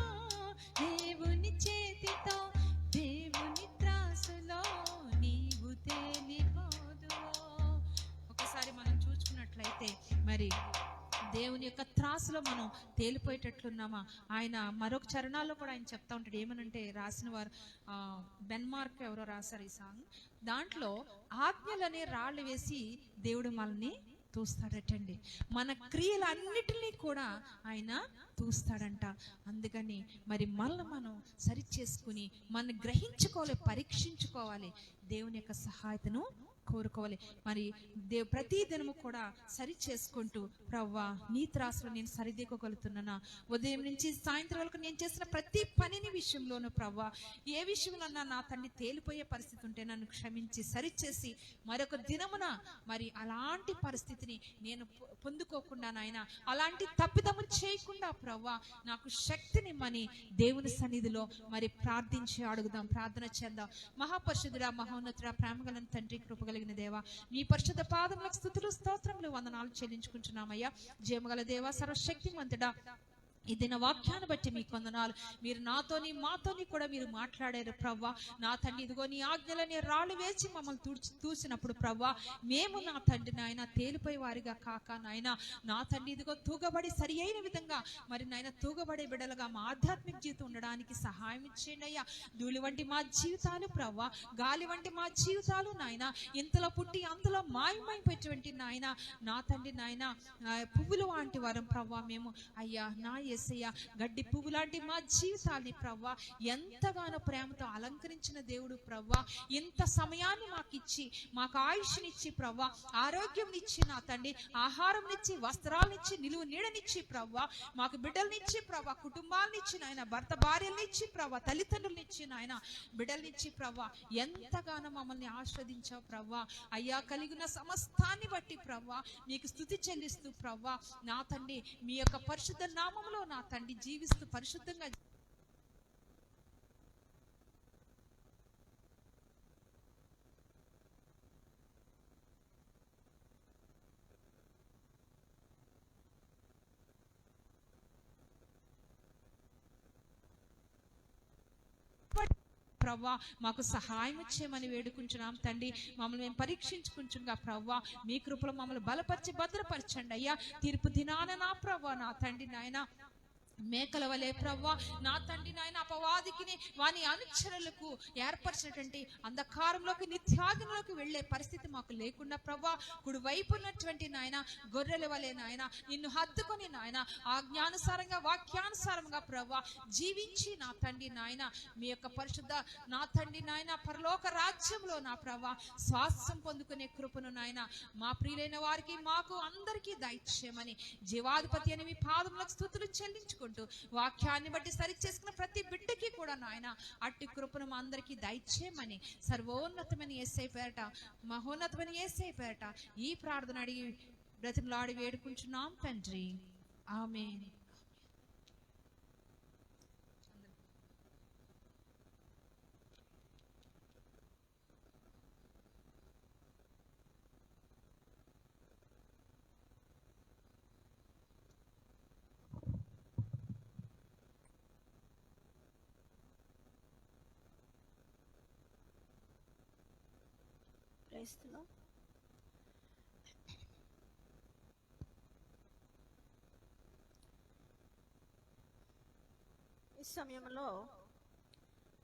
దేవుని చేతితో, దేవుని త్రాసులో నీవు తేలిపోదువో. ఒకసారి మనం చూసుకున్నట్లయితే మరి దేవుని యొక్క త్రాసులో మనం తేలిపోయేటట్లున్నామా? ఆయన మరొక చరణాల్లో కూడా ఆయన చెప్తా ఉంటాడు. ఏమనంటే రాసిన వారు డెన్మార్క్ ఎవరో రాశారు ఈ సాంగ్. దాంట్లో ఆజ్ఞలనే రాళ్ళు వేసి దేవుడు మనల్ని తూస్తాడటండి. మన క్రియలన్నిటినీ కూడా ఆయన తూస్తాడంట. అందుకని మరి మనల్ని మనం సరి చేసుకుని మనం గ్రహించుకోవాలి, పరీక్షించుకోవాలి, దేవుని యొక్క సహాయతను కోరుకోవాలి. మరి ప్రతి దినము కూడా సరి చేసుకుంటూ ప్రవ్వా నీ త్రాసులో నేను సరిదిద్దగలుగుతున్నానా, ఉదయం నుంచి సాయంత్రం వరకు నేను చేసిన ప్రతి పనిని విషయంలోనూ ప్రవ్వా ఏ విషయంలో నా తండ్రి తేలిపోయే పరిస్థితి ఉంటే నన్ను క్షమించి సరిచేసి మరొక దినమున మరి అలాంటి పరిస్థితిని నేను పొందుకోకుండా నాయన, అలాంటి తప్పిదము చేయకుండా ప్రవ్వా నాకు శక్తినిమ్మని దేవుని సన్నిధిలో మరి ప్రార్థించి అడుగుదాం, ప్రార్థన చేద్దాం. మహాపరిశుద్ధుడా, మహోన్నతుడా, ప్రేమగల తండ్రి, కృపగలిగిన దేవా, నీ పరిశుద్ధ పాదములకు స్తుతులు స్తోత్రములు వందనాలు చెల్లించుకుంటున్నామయ్యా. జయమగల దేవా, సర్వశక్తిమంతుడా, ఈ దిన వాక్యాన్ని బట్టి మీకు వందనాలు. మీరు నాతోని మాతోని కూడా మీరు మాట్లాడారు ప్రవ్వా. నా తండ్రి ఇదిగో నీ ఆజ్ఞలని రాళ్ళు వేసి మమ్మల్ని తూసినప్పుడు ప్రవ్వా మేము నా తండ్రి నాయన తేలిపోయే వారిగా కాక నాయన, నా తండ్రి ఇదిగో తూగబడి సరి అయిన విధంగా మరి నాయన తూగబడే బిడ్డలుగా మా ఆధ్యాత్మిక జీవితం ఉండడానికి సహాయం ఇచ్చేయండి అయ్యా. ధూళి వంటి మా జీవితాలు ప్రవ్వా, గాలి వంటి మా జీవితాలు నాయన, ఇంతలో పుట్టి అందులో మాయమైపోయేటువంటి నాయన, నా తండ్రి నాయన పువ్వులు వంటి వారం ప్రవ్వా మేము అయ్యా. నా యేసయ్య, గడ్డి పువ్వు లాంటి మా జీవితాన్ని ప్రవ్వా ఎంతగానో ప్రేమతో అలంకరించిన దేవుడు ప్రవ్వా, ఇంత సమయాన్ని మాకు ఇచ్చి మాకు ఆయుష్నిచ్చి ప్రవ్వా, ఆరోగ్యంనిచ్చి నా తండ్రి, ఆహారంనిచ్చి, వస్త్రాలనిచ్చి, నిలువు నీడనిచ్చి ప్రవ్వా, మాకు బిడ్డలనిచ్చి ప్రవ్వా, కుటుంబాలనిచ్చి నాయన, భర్త భార్యలనిచ్చి ప్రవ్వా, తల్లిదండ్రులనిచ్చి నాయన, బిడ్డలనిచ్చి ప్రవ్వా, ఎంతగానో మమ్మల్ని ఆస్వాదించావు ప్రవ్వా. అయ్యా, కలిగిన సమస్తాన్ని బట్టి ప్రవ్వా మీకు స్తుతి చెల్లిస్తూ ప్రవ్వా నా తండ్రి మీ యొక్క పరిశుద్ధ నామములో నా తండ్రి జీవిస్తూ పరిశుద్ధంగా ప్రవ్వా మాకు సహాయం చేయమని వేడుకుంటున్నాం తండ్రి. మమ్మల్ని మేము పరీక్షించుకుంటుగా ప్రవ్వా మీ కృపలో మమ్మల్ని బలపరిచి భద్రపరచండి అయ్యా. తీర్పు దినాన నా ప్రవ్వా నా తండ్రి నాయన మేకల వలె ప్రవ్వా నా తండ్రి నాయన అపవాదికి వాని అనుచరులకు ఏర్పరిచినటువంటి అంధకారంలోకి నిత్యాగ్నిలోకి వెళ్లే పరిస్థితి మాకు లేకుండా ప్రవ్వా కుడి వైపు ఉన్నటువంటి నాయన గొర్రెల వలె నాయన నిన్ను హత్తుకొని నాయన ఆజ్ఞానుసారంగా వాక్యానుసారంగా ప్రవ్వా జీవించి నా తండ్రి నాయన మీ యొక్క పరిశుద్ధ నా తండ్రి నాయన పరలోక రాజ్యంలో నా ప్రవ్వా స్వాస్థ్యం పొందుకునే కృపను నాయన మా ప్రియులైన వారికి మాకు అందరికీ దయచేయమని జీవాధిపతి అని మీ పాదములకు స్తుతులు చెల్లించుకుంటూ వాక్యాన్ని బట్టి సరి చేసుకున్న ప్రతి బిడ్డకి కూడా నాయన అట్టి కృపను మా అందరికీ దయచేయమని సర్వోన్నతమైన యేసయ్య పేరట, మహోన్నతమైన యేసయ్య పేరట ఈ ప్రార్థన అడిగి బ్రతిమలాడి వేడుకుంటున్నాం తండ్రి, ఆమేన్. క్రైస్తలో ఈ సమయంలో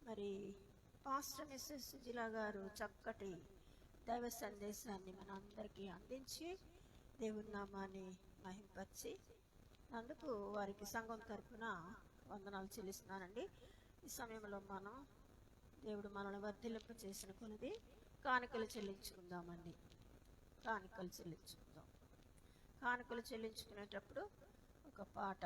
మరి పాస్టర్ మిస్సెస్ సుజిలా గారు చక్కటి దైవ సందేశాన్ని మనందరికీ అందించి దేవుని నామాన్ని మహింపరిచి అందుకు వారికి సంఘం తరఫున వందనాలు చెల్లిస్తున్నానండి. ఈ సమయంలో మనం దేవుడు మనల్ని వర్ధిల్లింప చేసిన కొలది కానుకలు చెల్లించుకుందామండి. కానుకలు చెల్లించుకునేటప్పుడు ఒక పాట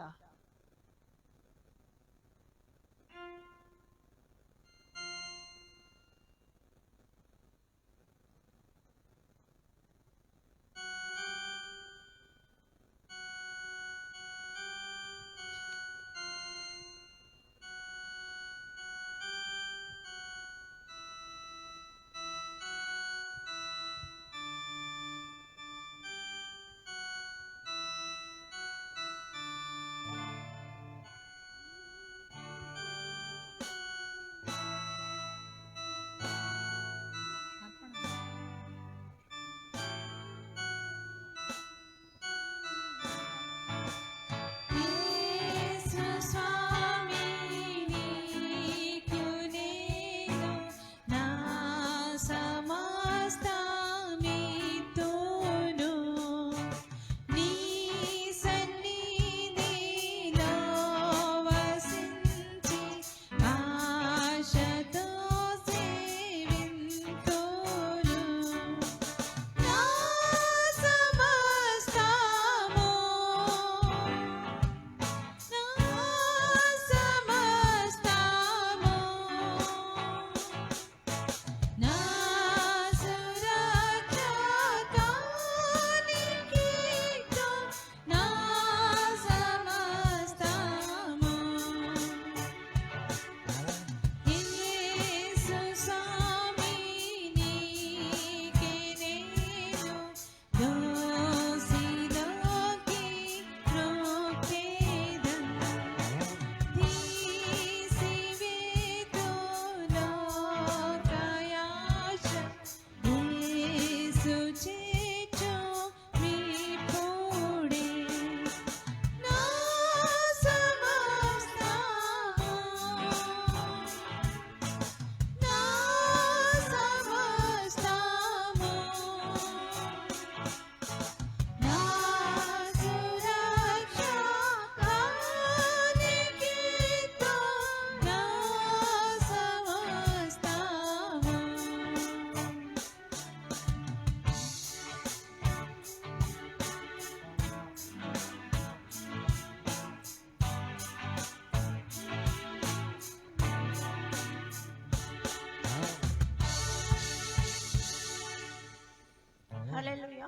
హల్లెలూయా.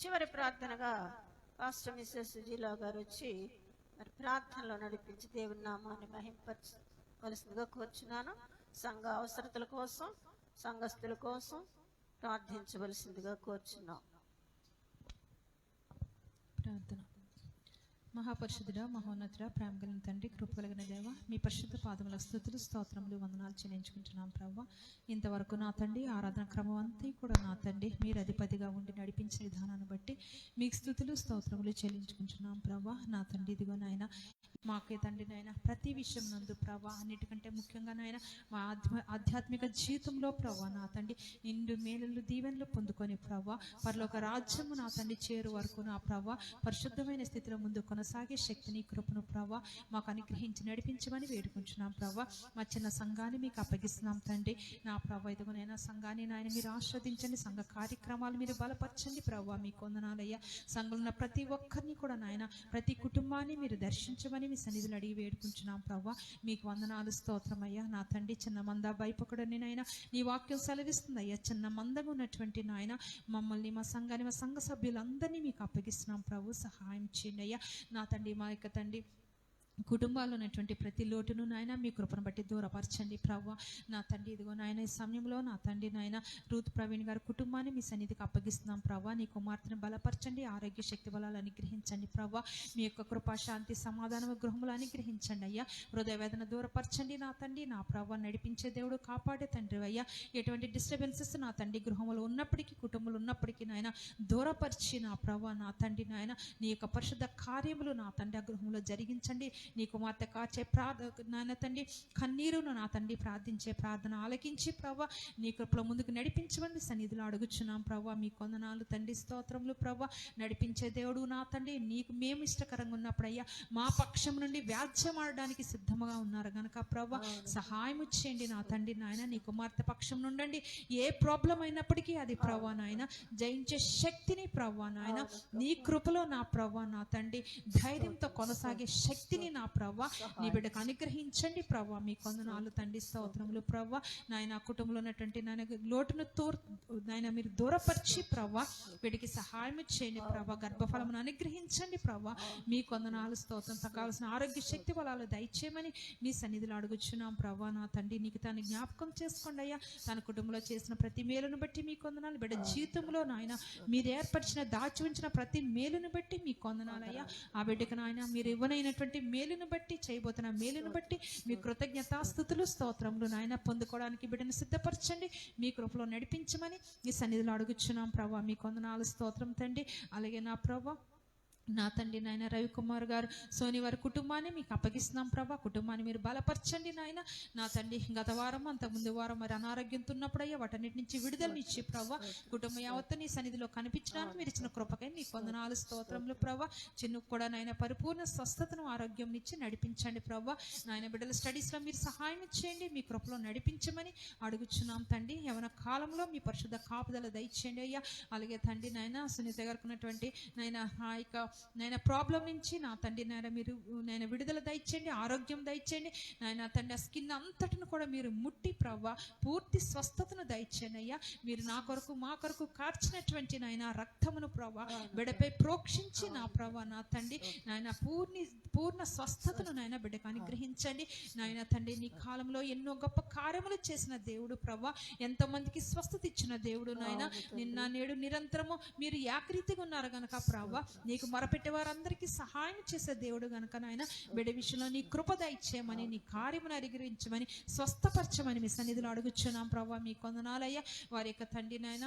చివరి ప్రార్థనగా పాస్టర్ మిస్సెస్ సుజీలా గారు వచ్చి మరి ప్రార్థనలో నడిపించి దేవుని నామాన్ని మహింపవలసిందిగా కోరుచున్నాను. సంఘ అవసరతల కోసం, సంఘస్థుల కోసం ప్రార్థించవలసిందిగా కోరుచున్నాం. ప్రార్థన. మహాపరిశుద్ధుడా, మహోన్నతుడా, ప్రేమ కలిగిన తండ్రి, కృప కలిగిన దేవ, మీ పరిశుద్ధ పాదముల స్తుతులు, స్తోత్రములు, వందనాలు చెల్లించుకుంటున్నాం ప్రభావ. ఇంతవరకు నా తండ్రి ఆరాధన క్రమం అంతా కూడా నా తండ్రి మీరు అధిపతిగా ఉండి నడిపించే విధానాన్ని బట్టి మీకు స్తుతులు, స్తోత్రములు చెల్లించుకుంటున్నాం ప్రభా. నా తండ్రి ఇదిగో నాయన మాకే తండ్రి నాయన ప్రతి విషయం నందు ప్రభా, అన్నిటికంటే ముఖ్యంగా నాయన మా ఆధ్యాత్మిక జీవితంలో ప్రభా నా తండ్రి నిండు మేలు దీవెనలు పొందుకొని ప్రభా పరలోక రాజ్యము నా తండ్రి చేరు వరకు నా ప్రభా పరిశుద్ధమైన స్థితిలో ముందు కొనసాగే శక్తిని, కృపను ప్రభా మాకు అనుగ్రహించి నడిపించమని వేడుకుంటున్నాం ప్రభా. మా చిన్న సంఘాన్ని మీకు అప్పగిస్తున్నాం తండ్రి. నా ప్రభా ఇదిగో నాయన సంఘాన్ని నాయన మీరు ఆస్వాదించండి, సంఘ కార్యక్రమాలు మీరు బలపరచండి ప్రభా. మీకు వందనాలయ్యా. సంఘంలో ఉన్న ప్రతి ఒక్కరిని కూడా నాయన ప్రతి కుటుంబాన్ని మీరు దర్శించమని మీ సన్నిధిలో అడిగి వేడుకుంటున్నాం ప్రభా. మీకు వందనాలు, స్తోత్రమయ్యా. నా తండ్రి చిన్న మంద భయపకడని నాయన నీ వాక్యం సెలవిస్తుంది అయ్యా. చిన్న మందగా ఉన్నటువంటి నాయన మమ్మల్ని, మా సంఘాన్ని, మా సంఘ సభ్యులందరినీ మీకు అప్పగిస్తున్నాం ప్రభు. సహాయం చేయండి అయ్యా. నా తండ్రి మా యొక్క తండ్రి కుటుంబాల్లో ఉన్నటువంటి ప్రతి లోటును నాయన మీ కృపను బట్టి దూరపరచండి ప్రవ్వ. నా తండ్రి ఇదిగో నాయన ఈ సమయంలో నా తండ్రి నాయన రూత్ ప్రవీణ్ గారి కుటుంబాన్ని మీ సన్నిధికి అప్పగిస్తున్నాం ప్రవ్వ. నీ కుమార్తెను బలపరచండి, ఆరోగ్య శక్తి బలాలు అనుగ్రహించండి ప్రవ్వ. మీ యొక్క కృపా శాంతి సమాధానం గృహములు అనుగ్రహించండి అయ్యా. హృదయ వేదన దూరపరచండి నా తండ్రి నా ప్రవ్వ. నడిపించే దేవుడు, కాపాడే తండ్రి అయ్యా. ఎటువంటి డిస్టర్బెన్సెస్ నా తండ్రి గృహములు ఉన్నప్పటికీ కుటుంబాలు ఉన్నప్పటికీ నాయన దూరపరిచి నా ప్రవ్వ నా తండ్రి నాయన నీ యొక్క పరిశుద్ధ కార్యములు నా తండ్రి ఆ గృహంలో జరిగించండి. నీ కుమార్తె కాచే నాయన తండ్రి కన్నీరును నా తండ్రి ప్రార్థించే ప్రార్థన ఆలకించి ప్రవ్వ నీ కృపలో ముందుకు నడిపించమని సన్నిధిలో అడుగుచున్నాం ప్రవ్వ. మీ కొందనాలు తండ్రి స్తోత్రములు ప్రవ్వ. నడిపించే దేవుడు నా తండ్రి నీకు మేము ఇష్టకరంగా ఉన్నప్పుడయ్యా మా పక్షం నుండి వ్యాజ్యం ఆడడానికి సిద్ధంగా ఉన్నారు కనుక ప్రవ్వ సహాయం చేయండి నా తండ్రి నాయన. నీ కుమార్తె పక్షం నుండి ఏ ప్రాబ్లం అయినప్పటికీ అది ప్రవ్వ నాయన జయించే శక్తిని ప్రవ్వ నాయన నీ కృపలో నా ప్రవ్వ నా తండ్రి ధైర్యంతో కొనసాగే శక్తిని నా ప్రవ్వ నీ బిడ్డకు అనుగ్రహించండి ప్రవ్వ. మీ కొందనాలు తండ్రి స్తోత్రములు ప్రవ్వ. నాయన కుటుంబంలో ఉన్నటువంటి నాయన లోటును నాయన మీరు దూరపరిచి ప్రవ్వ వీడికి సహాయం చేయండి ప్రవ్వ. గర్భఫలమును అనుగ్రహించండి ప్రవ్వ. మీ కొందనాలు స్తోత్రం కావాల్సిన ఆరోగ్య శక్తి బలాలు దయచేయమని నీ సన్నిధిలో అడుగుచున్నాం ప్రవ్వ. నా తండ్రి నీకు తను జ్ఞాపకం చేసుకోండి అయ్యా. తన కుటుంబంలో చేసిన ప్రతి మేలును బట్టి మీ కొందనాలు బిడ్డ జీవితంలో నాయన మీరు ఏర్పరిచిన దాచి ఉంచిన ప్రతి మేలును బట్టి మీ కొందనాలయ్యా. ఆ బిడ్డకు నాయన మీరు ఇవ్వనైనటువంటి మేలును బట్టి చేయబోతున్న మేలును బట్టి మీ కృతజ్ఞతాస్తుతులు స్తోత్రములు నాయన పొందుకోవడానికి బిడ్డను సిద్ధపరచండి. మీ కృపలో నడిపించమని ఈ సన్నిధిలో అడుగుచున్నాం ప్రభా. మీ కొందనాలు స్తోత్రం తండ్రి. అలాగే నా ప్రభా నా తండ్రి నాయన రవికుమార్ గారు సోని వారి కుటుంబాన్ని మీకు అప్పగిస్తున్నాం ప్రభా. కుటుంబాన్ని మీరు బలపరచండి నాయన. నా తండ్రి గత వారం అంత ముందు వారం మరి అనారోగ్యంతో ఉన్నప్పుడయ్యా వాటన్నిటి నుంచి విడుదలనిచ్చి ప్రభా కుటుంబం యావత్తు నీ సన్నిధిలో కనిపించడానికి మీరు ఇచ్చిన కృపకై నీ కొందనాలు స్తోత్రములు ప్రభా. చిన్నుకు కూడా నాయన పరిపూర్ణ స్వస్థతను ఆరోగ్యం ఇచ్చి నడిపించండి ప్రభా. నాయన బిడ్డల స్టడీస్లో మీరు సహాయం చేయండి. మీ కృపలో నడిపించమని అడుగుచున్నాం తండ్రి. యవన కాలంలో మీ పరిశుద్ధ కాపుదల దయచేయండి అయ్యా. అలాగే తండ్రి నాయన సునీత గారికి ఉన్నటువంటి నాయన ఆ యొక్క నాయన ప్రాబ్లం నుంచి నా తండ్రి నాయన మీరు నాయన విడుదల దయచేయండి, ఆరోగ్యం దయచేయండి నాయన తండ్రి. ఆ స్కిన్ అంతటిని కూడా మీరు ముట్టి ప్రవ్వ పూర్తి స్వస్థతను దయచేయండి అయ్యా. మీరు నా కొరకు మా కొరకు కార్చినటువంటి నాయన రక్తమును ప్రవ్వ బిడ్డపై ప్రోక్షించి నా ప్రవ్వ నా తండ్రి నాయన పూర్ణ స్వస్థతను నాయన బిడ్డకు అనుగ్రహించండి నాయన తండ్రి. నీ కాలంలో ఎన్నో గొప్ప కార్యములు చేసిన దేవుడు ప్రవ్వ, ఎంతో మందికి స్వస్థత ఇచ్చిన దేవుడు నాయన. నిన్న నేడు నిరంతరము మీరు ఏకరీతిగా ఉన్నారు గనక ప్రవ్వ నీకు మొరపెట్టే వారందరికీ సహాయం చేసే దేవుడు గనక నాయన బిడ్డ విషయంలో నీ కృప దయచేయమని నీ కార్యమును అనుగ్రహించమని స్వస్థపరచమని మీ సన్నిధిలో అడుగుచున్నాం ప్రవ్వ. మీ కొందనాలయ్యా. వారి యొక్క తండ్రి నాయన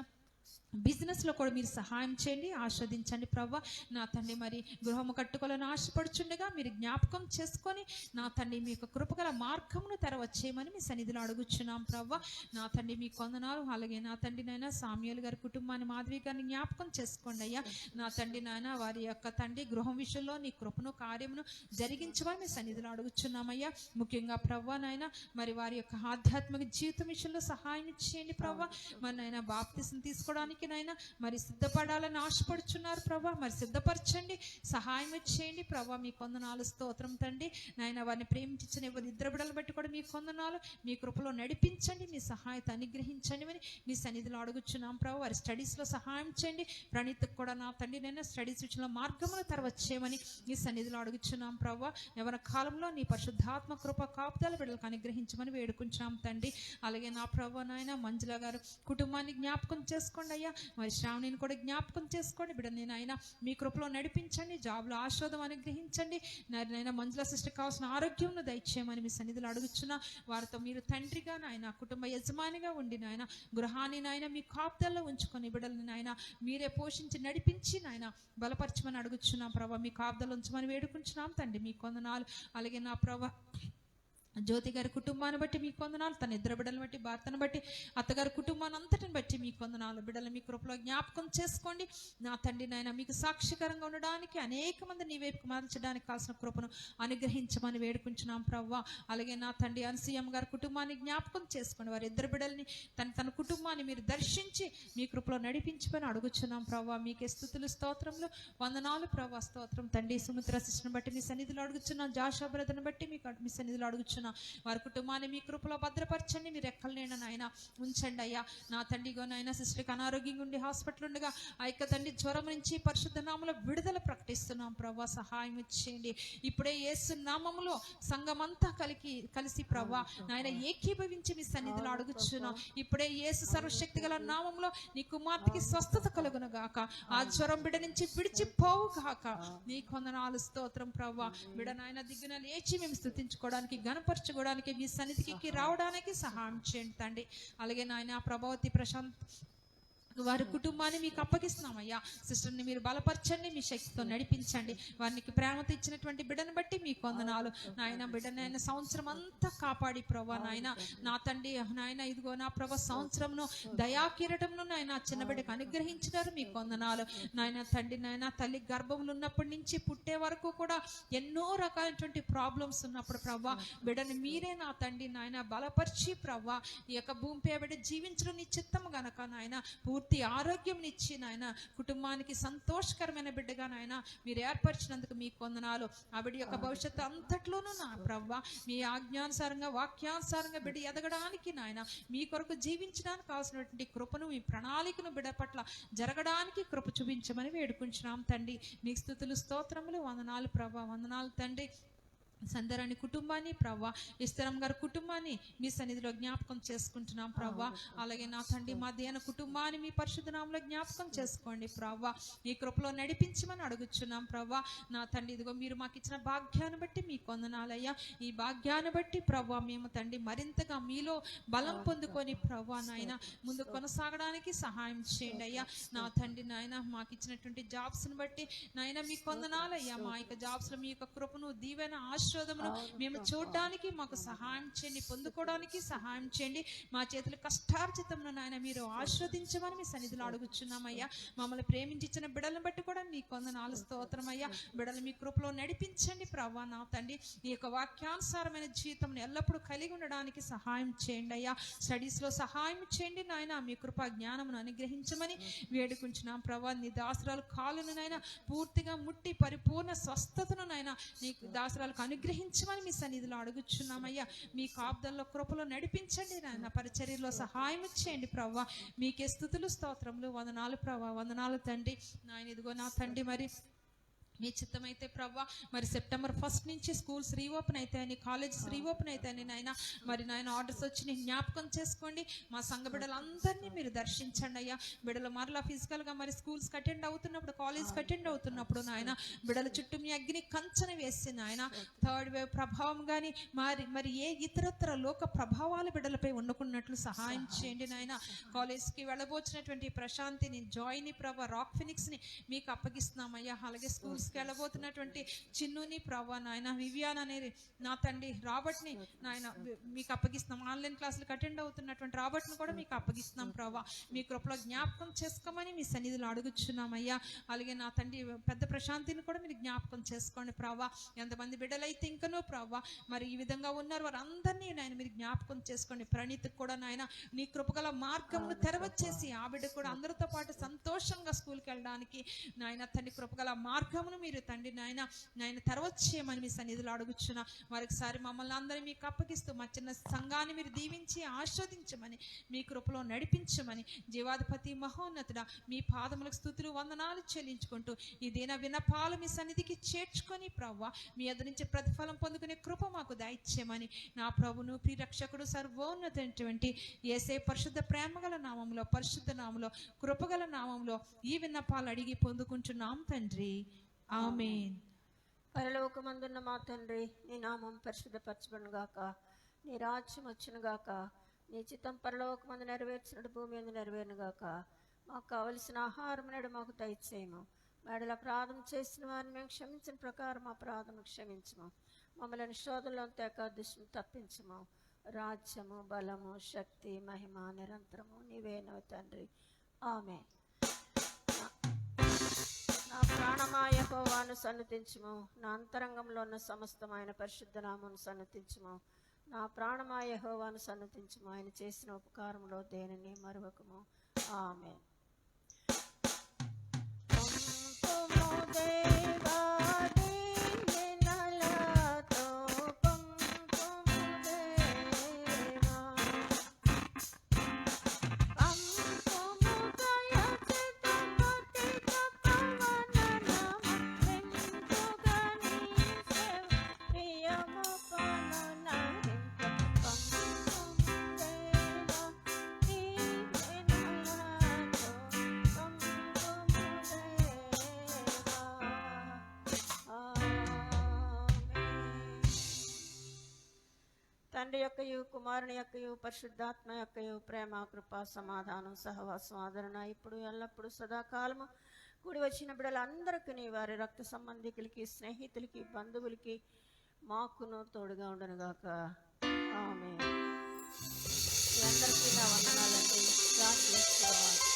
బిజినెస్లో కూడా మీరు సహాయం చేయండి, ఆస్వాదించండి ప్రవ్వ. నా తండ్రి మరి గృహము కట్టుకోవాలని ఆశపడుచుండగా మీరు జ్ఞాపకం చేసుకొని నా తండ్రి మీ యొక్క కృపగల మార్గమును తెరవచ్చేయమని మీ సన్నిధిలో అడుగుచున్నాం ప్రవ్వ. నా తండ్రి మీ కొందనాలు. అలాగే నా తండ్రి నాయన సామ్యూల్ గారి కుటుంబాన్ని మాధవి గారిని జ్ఞాపకం చేసుకోండి అయ్యా. నా తండ్రి నాయన వారి యొక్క తండ్రి గృహం విషయంలో నీ కృపను కార్యమును జరిగించమని మీ సన్నిధిలో అడుగుచున్నామయ్యా. ముఖ్యంగా ప్రవ్వ నాయన మరి వారి యొక్క ఆధ్యాత్మిక జీవితం విషయంలో సహాయం చేయండి ప్రవ్వ. మరి నాయన బాప్తిసం తీసుకోవడానికి నాయన మరి సిద్ధపడాలని ఆశపడుచున్నారు ప్రభా. మరి సిద్ధపరచండి, సహాయం చేయండి ప్రభా. మీ కొందనాలు స్తోత్రం తండ్రి నాయన. వారిని ప్రేమించిన ఇద్దరు బిడ్డలు బట్టి కూడా మీ కొందనాలు మీ కృపలో నడిపించండి, మీ సహాయత అనుగ్రహించండి అని మీ సన్నిధిలో అడుగుచున్నాం ప్రభా. వారి స్టడీస్లో సహాయం చేయండి. ప్రణీత్కి కూడా నా తండ్రి నేను స్టడీస్ విషయంలో మార్గములు తెరవచ్చేయమని మీ సన్నిధిలో అడుగుచున్నాం ప్రభా. ఎవరి కాలంలో నీ పరిశుద్ధాత్మ కృప కాపుదల బిడ్డలకు అనుగ్రహించమని వేడుకుంటున్నాం తండ్రి. అలాగే నా ప్రభా నాయన మంజుల గారు కుటుంబాన్ని జ్ఞాపకం చేసుకోండి అయ్యా. మరి శ్రావణిని కూడా జ్ఞాపకం చేసుకోండి బిడ్డ. నేను ఆయన మీ కృపలో నడిపించండి, జాబ్లో ఆశీర్వాదం అనుగ్రహించండి. నాయన మంజుల సిస్టర్ కావాల్సిన ఆరోగ్యం దయచేయమని మీ సన్నిధిలో అడుగుచున్నా. వారితో మీరు తండ్రిగా నాయన కుటుంబ యజమానిగా ఉండి నాయన గృహాన్ని నాయన మీ కాపుదల్లో ఉంచుకొని బిడ్డలని నాయన మీరే పోషించి నడిపించి నాయన బలపరచమని అడుగుచున్నాం ప్రభా. మీ కాపుదల్లో ఉంచమని వేడుకుంటున్నాం తండ్రి. మీ కొందనాలు. అలాగే నా ప్రభా జ్యోతి గారి కుటుంబాన్ని బట్టి మీ కొందనాలు, తన ఇద్దరు బిడ్డలను బట్టి భర్తను బట్టి అత్తగారి కుటుంబాన్ని అంతటిని బట్టి మీ కొందనాలు. బిడ్డలు మీ కృపలో జ్ఞాపకం చేసుకోండి నా తండ్రి నాయన. మీకు సాక్షికరంగా ఉండడానికి అనేక మంది నీ వైపుకు మార్చడానికి కావాల్సిన కృపను అనుగ్రహించమని వేడుకుంటున్నాం ప్రవ్వ. అలాగే నా తండ్రి అన్సూయమ్మ గారి కుటుంబాన్ని జ్ఞాపకం చేసుకోండి. వారి ఇద్దరు బిడ్డల్ని తన కుటుంబాన్ని మీరు దర్శించి మీ కృపలో నడిపించమని అడుగుచున్నాం ప్రవ్వ. మీకే స్తుతులు స్తోత్రములు వందనాలు ప్రవ్వ. స్తోత్రం తండ్రి. సుమిత్ర సిస్టర్ని బట్టి మీ సన్నిధిలో అడుగుచున్నాం. జాషా బ్రదర్ని బట్టి మీ సన్నిధిలో అడుగుచున్నాం అడుగుచున్నాం. వారి కుటుంబాన్ని మీ కృపలో భద్రపరచండి, మీరు ఎక్కలేండి నాయన ఉంచండి అయ్యా. నా తండ్రిగో నాయన సిస్టర్కి అనారోగ్యంగా ఉండి హాస్పిటల్ ఉండగా ఆ యొక్క తండ్రి జ్వరం నుంచి పరిశుద్ధ నామములో విడుదల ప్రకటిస్తున్నాం ప్రభా. సహాయం ఇచ్చేయండి. ఇప్పుడే యేసు నామములో సంఘమంతా కలిసి ప్రభా నాయన ఏకీభవించి మీ సన్నిధిలో అడుగుచున్నాం. ఇప్పుడే యేసు సర్వశక్తి గల నామములో నీ కుమార్తెకి స్వస్థత కలుగును గాక. ఆ జ్వరం బిడ్డ నుంచి విడిచిపోవు గాక. నీ కొందనాలు స్తోత్రం ప్రభా. బిడ్డ నాయన దిగ్గున లేచి మేము స్తుతించుకోవడానికి గణపరచుకోవడానికి మీ సన్నిధికి రావడానికి సహాయం చేయండి తండ్రి. అలాగే నాయన ప్రభావతి ప్రశాంత్ వారి కుటుంబాన్ని మీకు అప్పగిస్తున్నామయ్యా. సిస్టర్ని మీరు బలపరచండి, మీ శక్తితో నడిపించండి. వారికి ప్రేమతో ఇచ్చినటువంటి బిడ్డను బట్టి మీ కొందనాలు నాయన. బిడ్డనైనా సంవత్సరం అంతా కాపాడి ప్రభా నాయన. నా తండ్రి నాయన ఇదిగో నా ప్రభా సంవత్సరంను దయాకిరటంను నాయన చిన్న బిడ్డకు అనుగ్రహించినారు, మీ కొందనాలు నాయన. తండ్రి నాయన తల్లి గర్భములు ఉన్నప్పటి నుంచి పుట్టే వరకు కూడా ఎన్నో రకాలైనటువంటి ప్రాబ్లమ్స్ ఉన్నప్పుడు ప్రభా బిడ్డను మీరే నా తండ్రి నాయన బలపరిచి ప్రభా ఈ యొక్క భూమిపై బిడ్డ జీవించడం నీ చిత్తము గనక నాయన పూర్తి ఆరోగ్యం ఇచ్చి నాయన కుటుంబానికి సంతోషకరమైన బిడ్డగా నాయన మీరు ఏర్పరిచినందుకు మీ కొందనాలు. ఆ బిడ్డ యొక్క భవిష్యత్తు అంతట్లోనూ నా ప్రవ్వ మీ ఆజ్ఞానుసారంగా వాక్యానుసారంగా బిడ్డ ఎదగడానికి నాయన మీ కొరకు జీవించడానికి కావాల్సినటువంటి కృపను మీ ప్రణాళికను బిడ్డ పట్ల జరగడానికి కృప చూపించమని వేడుకుంటున్నాం తండ్రి. మీకు స్తుతులు స్తోత్రములు వందనాలు ప్రభా. వందనాలు తండ్రి. సందరాని కుటుంబాన్ని ప్రవ్వా ఇస్తరం గారి కుటుంబాన్ని మీ సన్నిధిలో జ్ఞాపకం చేసుకుంటున్నాం ప్రవ్వా. అలాగే నా తండ్రి మా దేన కుటుంబాన్ని మీ పరిశుద్ధ నామములో జ్ఞాపకం చేసుకోండి ప్రవ్వా. ఈ కృపలో నడిపించమని అడుగుచున్నాం ప్రవ్వా. నా తండ్రి ఇదిగో మీరు మాకు ఇచ్చిన భాగ్యాన్ని బట్టి మీ కొందనాలయ్యా. ఈ భాగ్యాన్ని బట్టి ప్రవ్వా మేము తండ్రి మరింతగా మీలో బలం పొందుకొని ప్రవ్వా నాయన ముందు కొనసాగడానికి సహాయం చేయండి అయ్యా. నా తండ్రి నాయన మాకు ఇచ్చినటువంటి జాబ్స్ని బట్టి నాయన మీ కొందనాలయ్యా. మా యొక్క జాబ్స్లో మీ యొక్క కృపను దీవెన ఆశీర్వాదమును మేము చూడడానికి మాకు సహాయం చేయండి, పొందుకోవడానికి సహాయం చేయండి. మా చేతులు కష్టార్జితమును నాయన మీరు ఆశీర్వదించమని మీ సన్నిధిలో అడుగుచున్నామయ్యా. మమ్మల్ని ప్రేమించిన బిడ్డలను బట్టి కూడా మీ కొందనాలు స్తోత్రమయ్యా. బిడ్డలు మీ కృపలో నడిపించండి ప్రవ్వా. నా తండ్రి ఈ యొక్క వాక్యానుసారమైన జీవితం ఎల్లప్పుడూ కలిగి ఉండడానికి సహాయం చేయండి అయ్యా. స్టడీస్లో సహాయం చేయండి నాయన. మీ కృపా జ్ఞానమును అనుగ్రహించమని వేడుకుంటున్నాం ప్రవ్వా. నీ దాసరాలు కాళ్ళను నాయన పూర్తిగా ముట్టి పరిపూర్ణ స్వస్థతను నాయన నీకు దాసరాలకు అనుగ్రహించమని మీ సన్నిధిలో అడుగుచున్నామయ్యా. మీ కాపుదల్లో కృపలో నడిపించండి నాయన. పరిచర్యలో సహాయం చేయండి ప్రవ్వా. మీకే స్తుతులు స్తోత్రములు వందనాలు ప్రవ్వా. వందనాలు తండ్రి నాయన. ఇదిగో నా తండ్రి మరి మీ చిత్తమైతే ప్రవ్వా మరి సెప్టెంబర్ 1 నుంచి స్కూల్స్ రీఓపెన్ అవుతాయని, కాలేజెస్ రీఓపెన్ అవుతాయని నాయన. మరి నాయన ఆర్డర్స్ వచ్చి జ్ఞాపకం చేసుకోండి. మా సంఘ బిడ్డలందరినీ మీరు దర్శించండి అయ్యా. బిడ్డలు మరలా ఫిజికల్గా మరి స్కూల్స్కి అటెండ్ అవుతున్నప్పుడు, కాలేజ్కి అటెండ్ అవుతున్నప్పుడు నాయన బిడ్డల చుట్టూ మీ అగ్ని కంచన వేసి నాయన థర్డ్ వేవ్ ప్రభావం కానీ మరి ఏ ఇతరత్ర లోక ప్రభావాలు బిడ్డలపై వండుకున్నట్లు సహాయం చేయండి నాయన. కాలేజ్కి వెళ్ళబోచినటువంటి ప్రశాంతిని, జాయ్ని ప్రభా, రాక్ ఫినిక్స్ని మీకు అప్పగిస్తున్నామయ్యా. అలాగే స్కూల్స్కి వెళ్ళబోతున్నటువంటి చిన్నుని ప్రభా నాయన, వివియాన్ అనేది నా తండ్రి రాబర్ట్ని నాయన మీకు అప్పగిస్తున్నాం. ఆన్లైన్ క్లాసులకు అటెండ్ అవుతున్నటువంటి రాబర్ట్ని కూడా మీకు అప్పగిస్తున్నాం ప్రభా. మీ కృపలో జ్ఞాపకం చేసుకోమని మీ సన్నిధిలో అడుగుచున్నామయ్యా. అలాగే నా తండ్రి పెద్ద ప్రశాంతిని కూడా మీరు జ్ఞాపకం చేసుకోండి ప్రభా. ఎంతమంది బిడ్డలైతే ఇంకనూ ప్రభా మరి ఈ విధంగా ఉన్నారు వారందరినీ నాయన మీరు జ్ఞాపకం చేసుకోండి. ప్రణీత్కి కూడా నాయన నీ కృపగల మార్గమును తెరవచ్చేసి ఆ బిడ్డ కూడా అందరితో పాటు సంతోషంగా స్కూల్కి వెళ్ళడానికి నాయన తండ్రి కృపగల మార్గమును మీరు తండ్రి నాయన తెరవచ్చేయమని మీ సన్నిధిలో అడుగుచున్నా. మరొకసారి మమ్మల్ని అందరినీ మీకు అప్పగిస్తూ మా చిన్న సంఘాన్ని మీరు దీవించి ఆస్వాదించమని, మీ కృపలో నడిపించమని జీవాధిపతి మహోన్నతుడా మీ పాదములకు స్తుతులు వందనాలు చెల్లించుకుంటూ ఈ దిన విన్నపాలు మీ సన్నిధికి చేర్చుకొని ప్రవ్వా మీ ఎదురు నుంచి ప్రతిఫలం పొందుకునే కృప మాకు దయచేయమని నా ప్రభును ప్రియరక్షకుడు సర్వోన్నతమైనటువంటి యేసే పరిశుద్ధ ప్రేమగల నామంలో, పరిశుద్ధ నామంలో, కృపగల నామంలో ఈ విన్నపాలు అడిగి పొందుకుంటున్నాం తండ్రి. ఆమేన్. పరలోకమందున్న మా తండ్రి, నీ నామం పరిశుద్ధపరచబడును గాక. నీ రాజ్యం వచ్చును గాక. నీ చిత్తం పరలోకమందు నెరవేర్చినట్టు భూమి మీద నెరవేరును గాక. మాకు కావలసిన ఆహారం నేడు మాకు దయచేయము. మేడల అపరాధం చేసిన వారిని మేము క్షమించిన ప్రకారం అపరాధం క్షమించము. మమ్మల్ని శోధనలో తేక దుష్టుని తప్పించము. రాజ్యము, బలము, శక్తి, మహిమ నిరంతరము నీవేనో తండ్రి. ఆమేన్. నా ప్రాణమా యెహోవాను సన్నతించుము. నా అంతరంగంలో ఉన్న సమస్తమైన పరిశుద్ధ నామమును సన్నతించుము. నా ప్రాణమా యెహోవాను సన్నతించుము. ఆయన చేసిన ఉపకారంలో దేనిని మరువకము. ఆమేన్. దేవా దీనెనలతో పంతుము తండ్రి యొక్కయు కుమారుని యొక్కయు పరిశుద్ధాత్మ యొక్కయు ప్రేమ కృప సమాధానం సహవాసం ఆదరణ ఇప్పుడు ఎల్లప్పుడు సదాకాలము కూడి వచ్చిన బిడ్డలందరికీ వారి రక్త సంబంధికులకి స్నేహితులకి బంధువులకి మాకును తోడుగా ఉండనుగాక ఆమేన్. మీ అందరికీ నా వందనాలండి. God bless you all.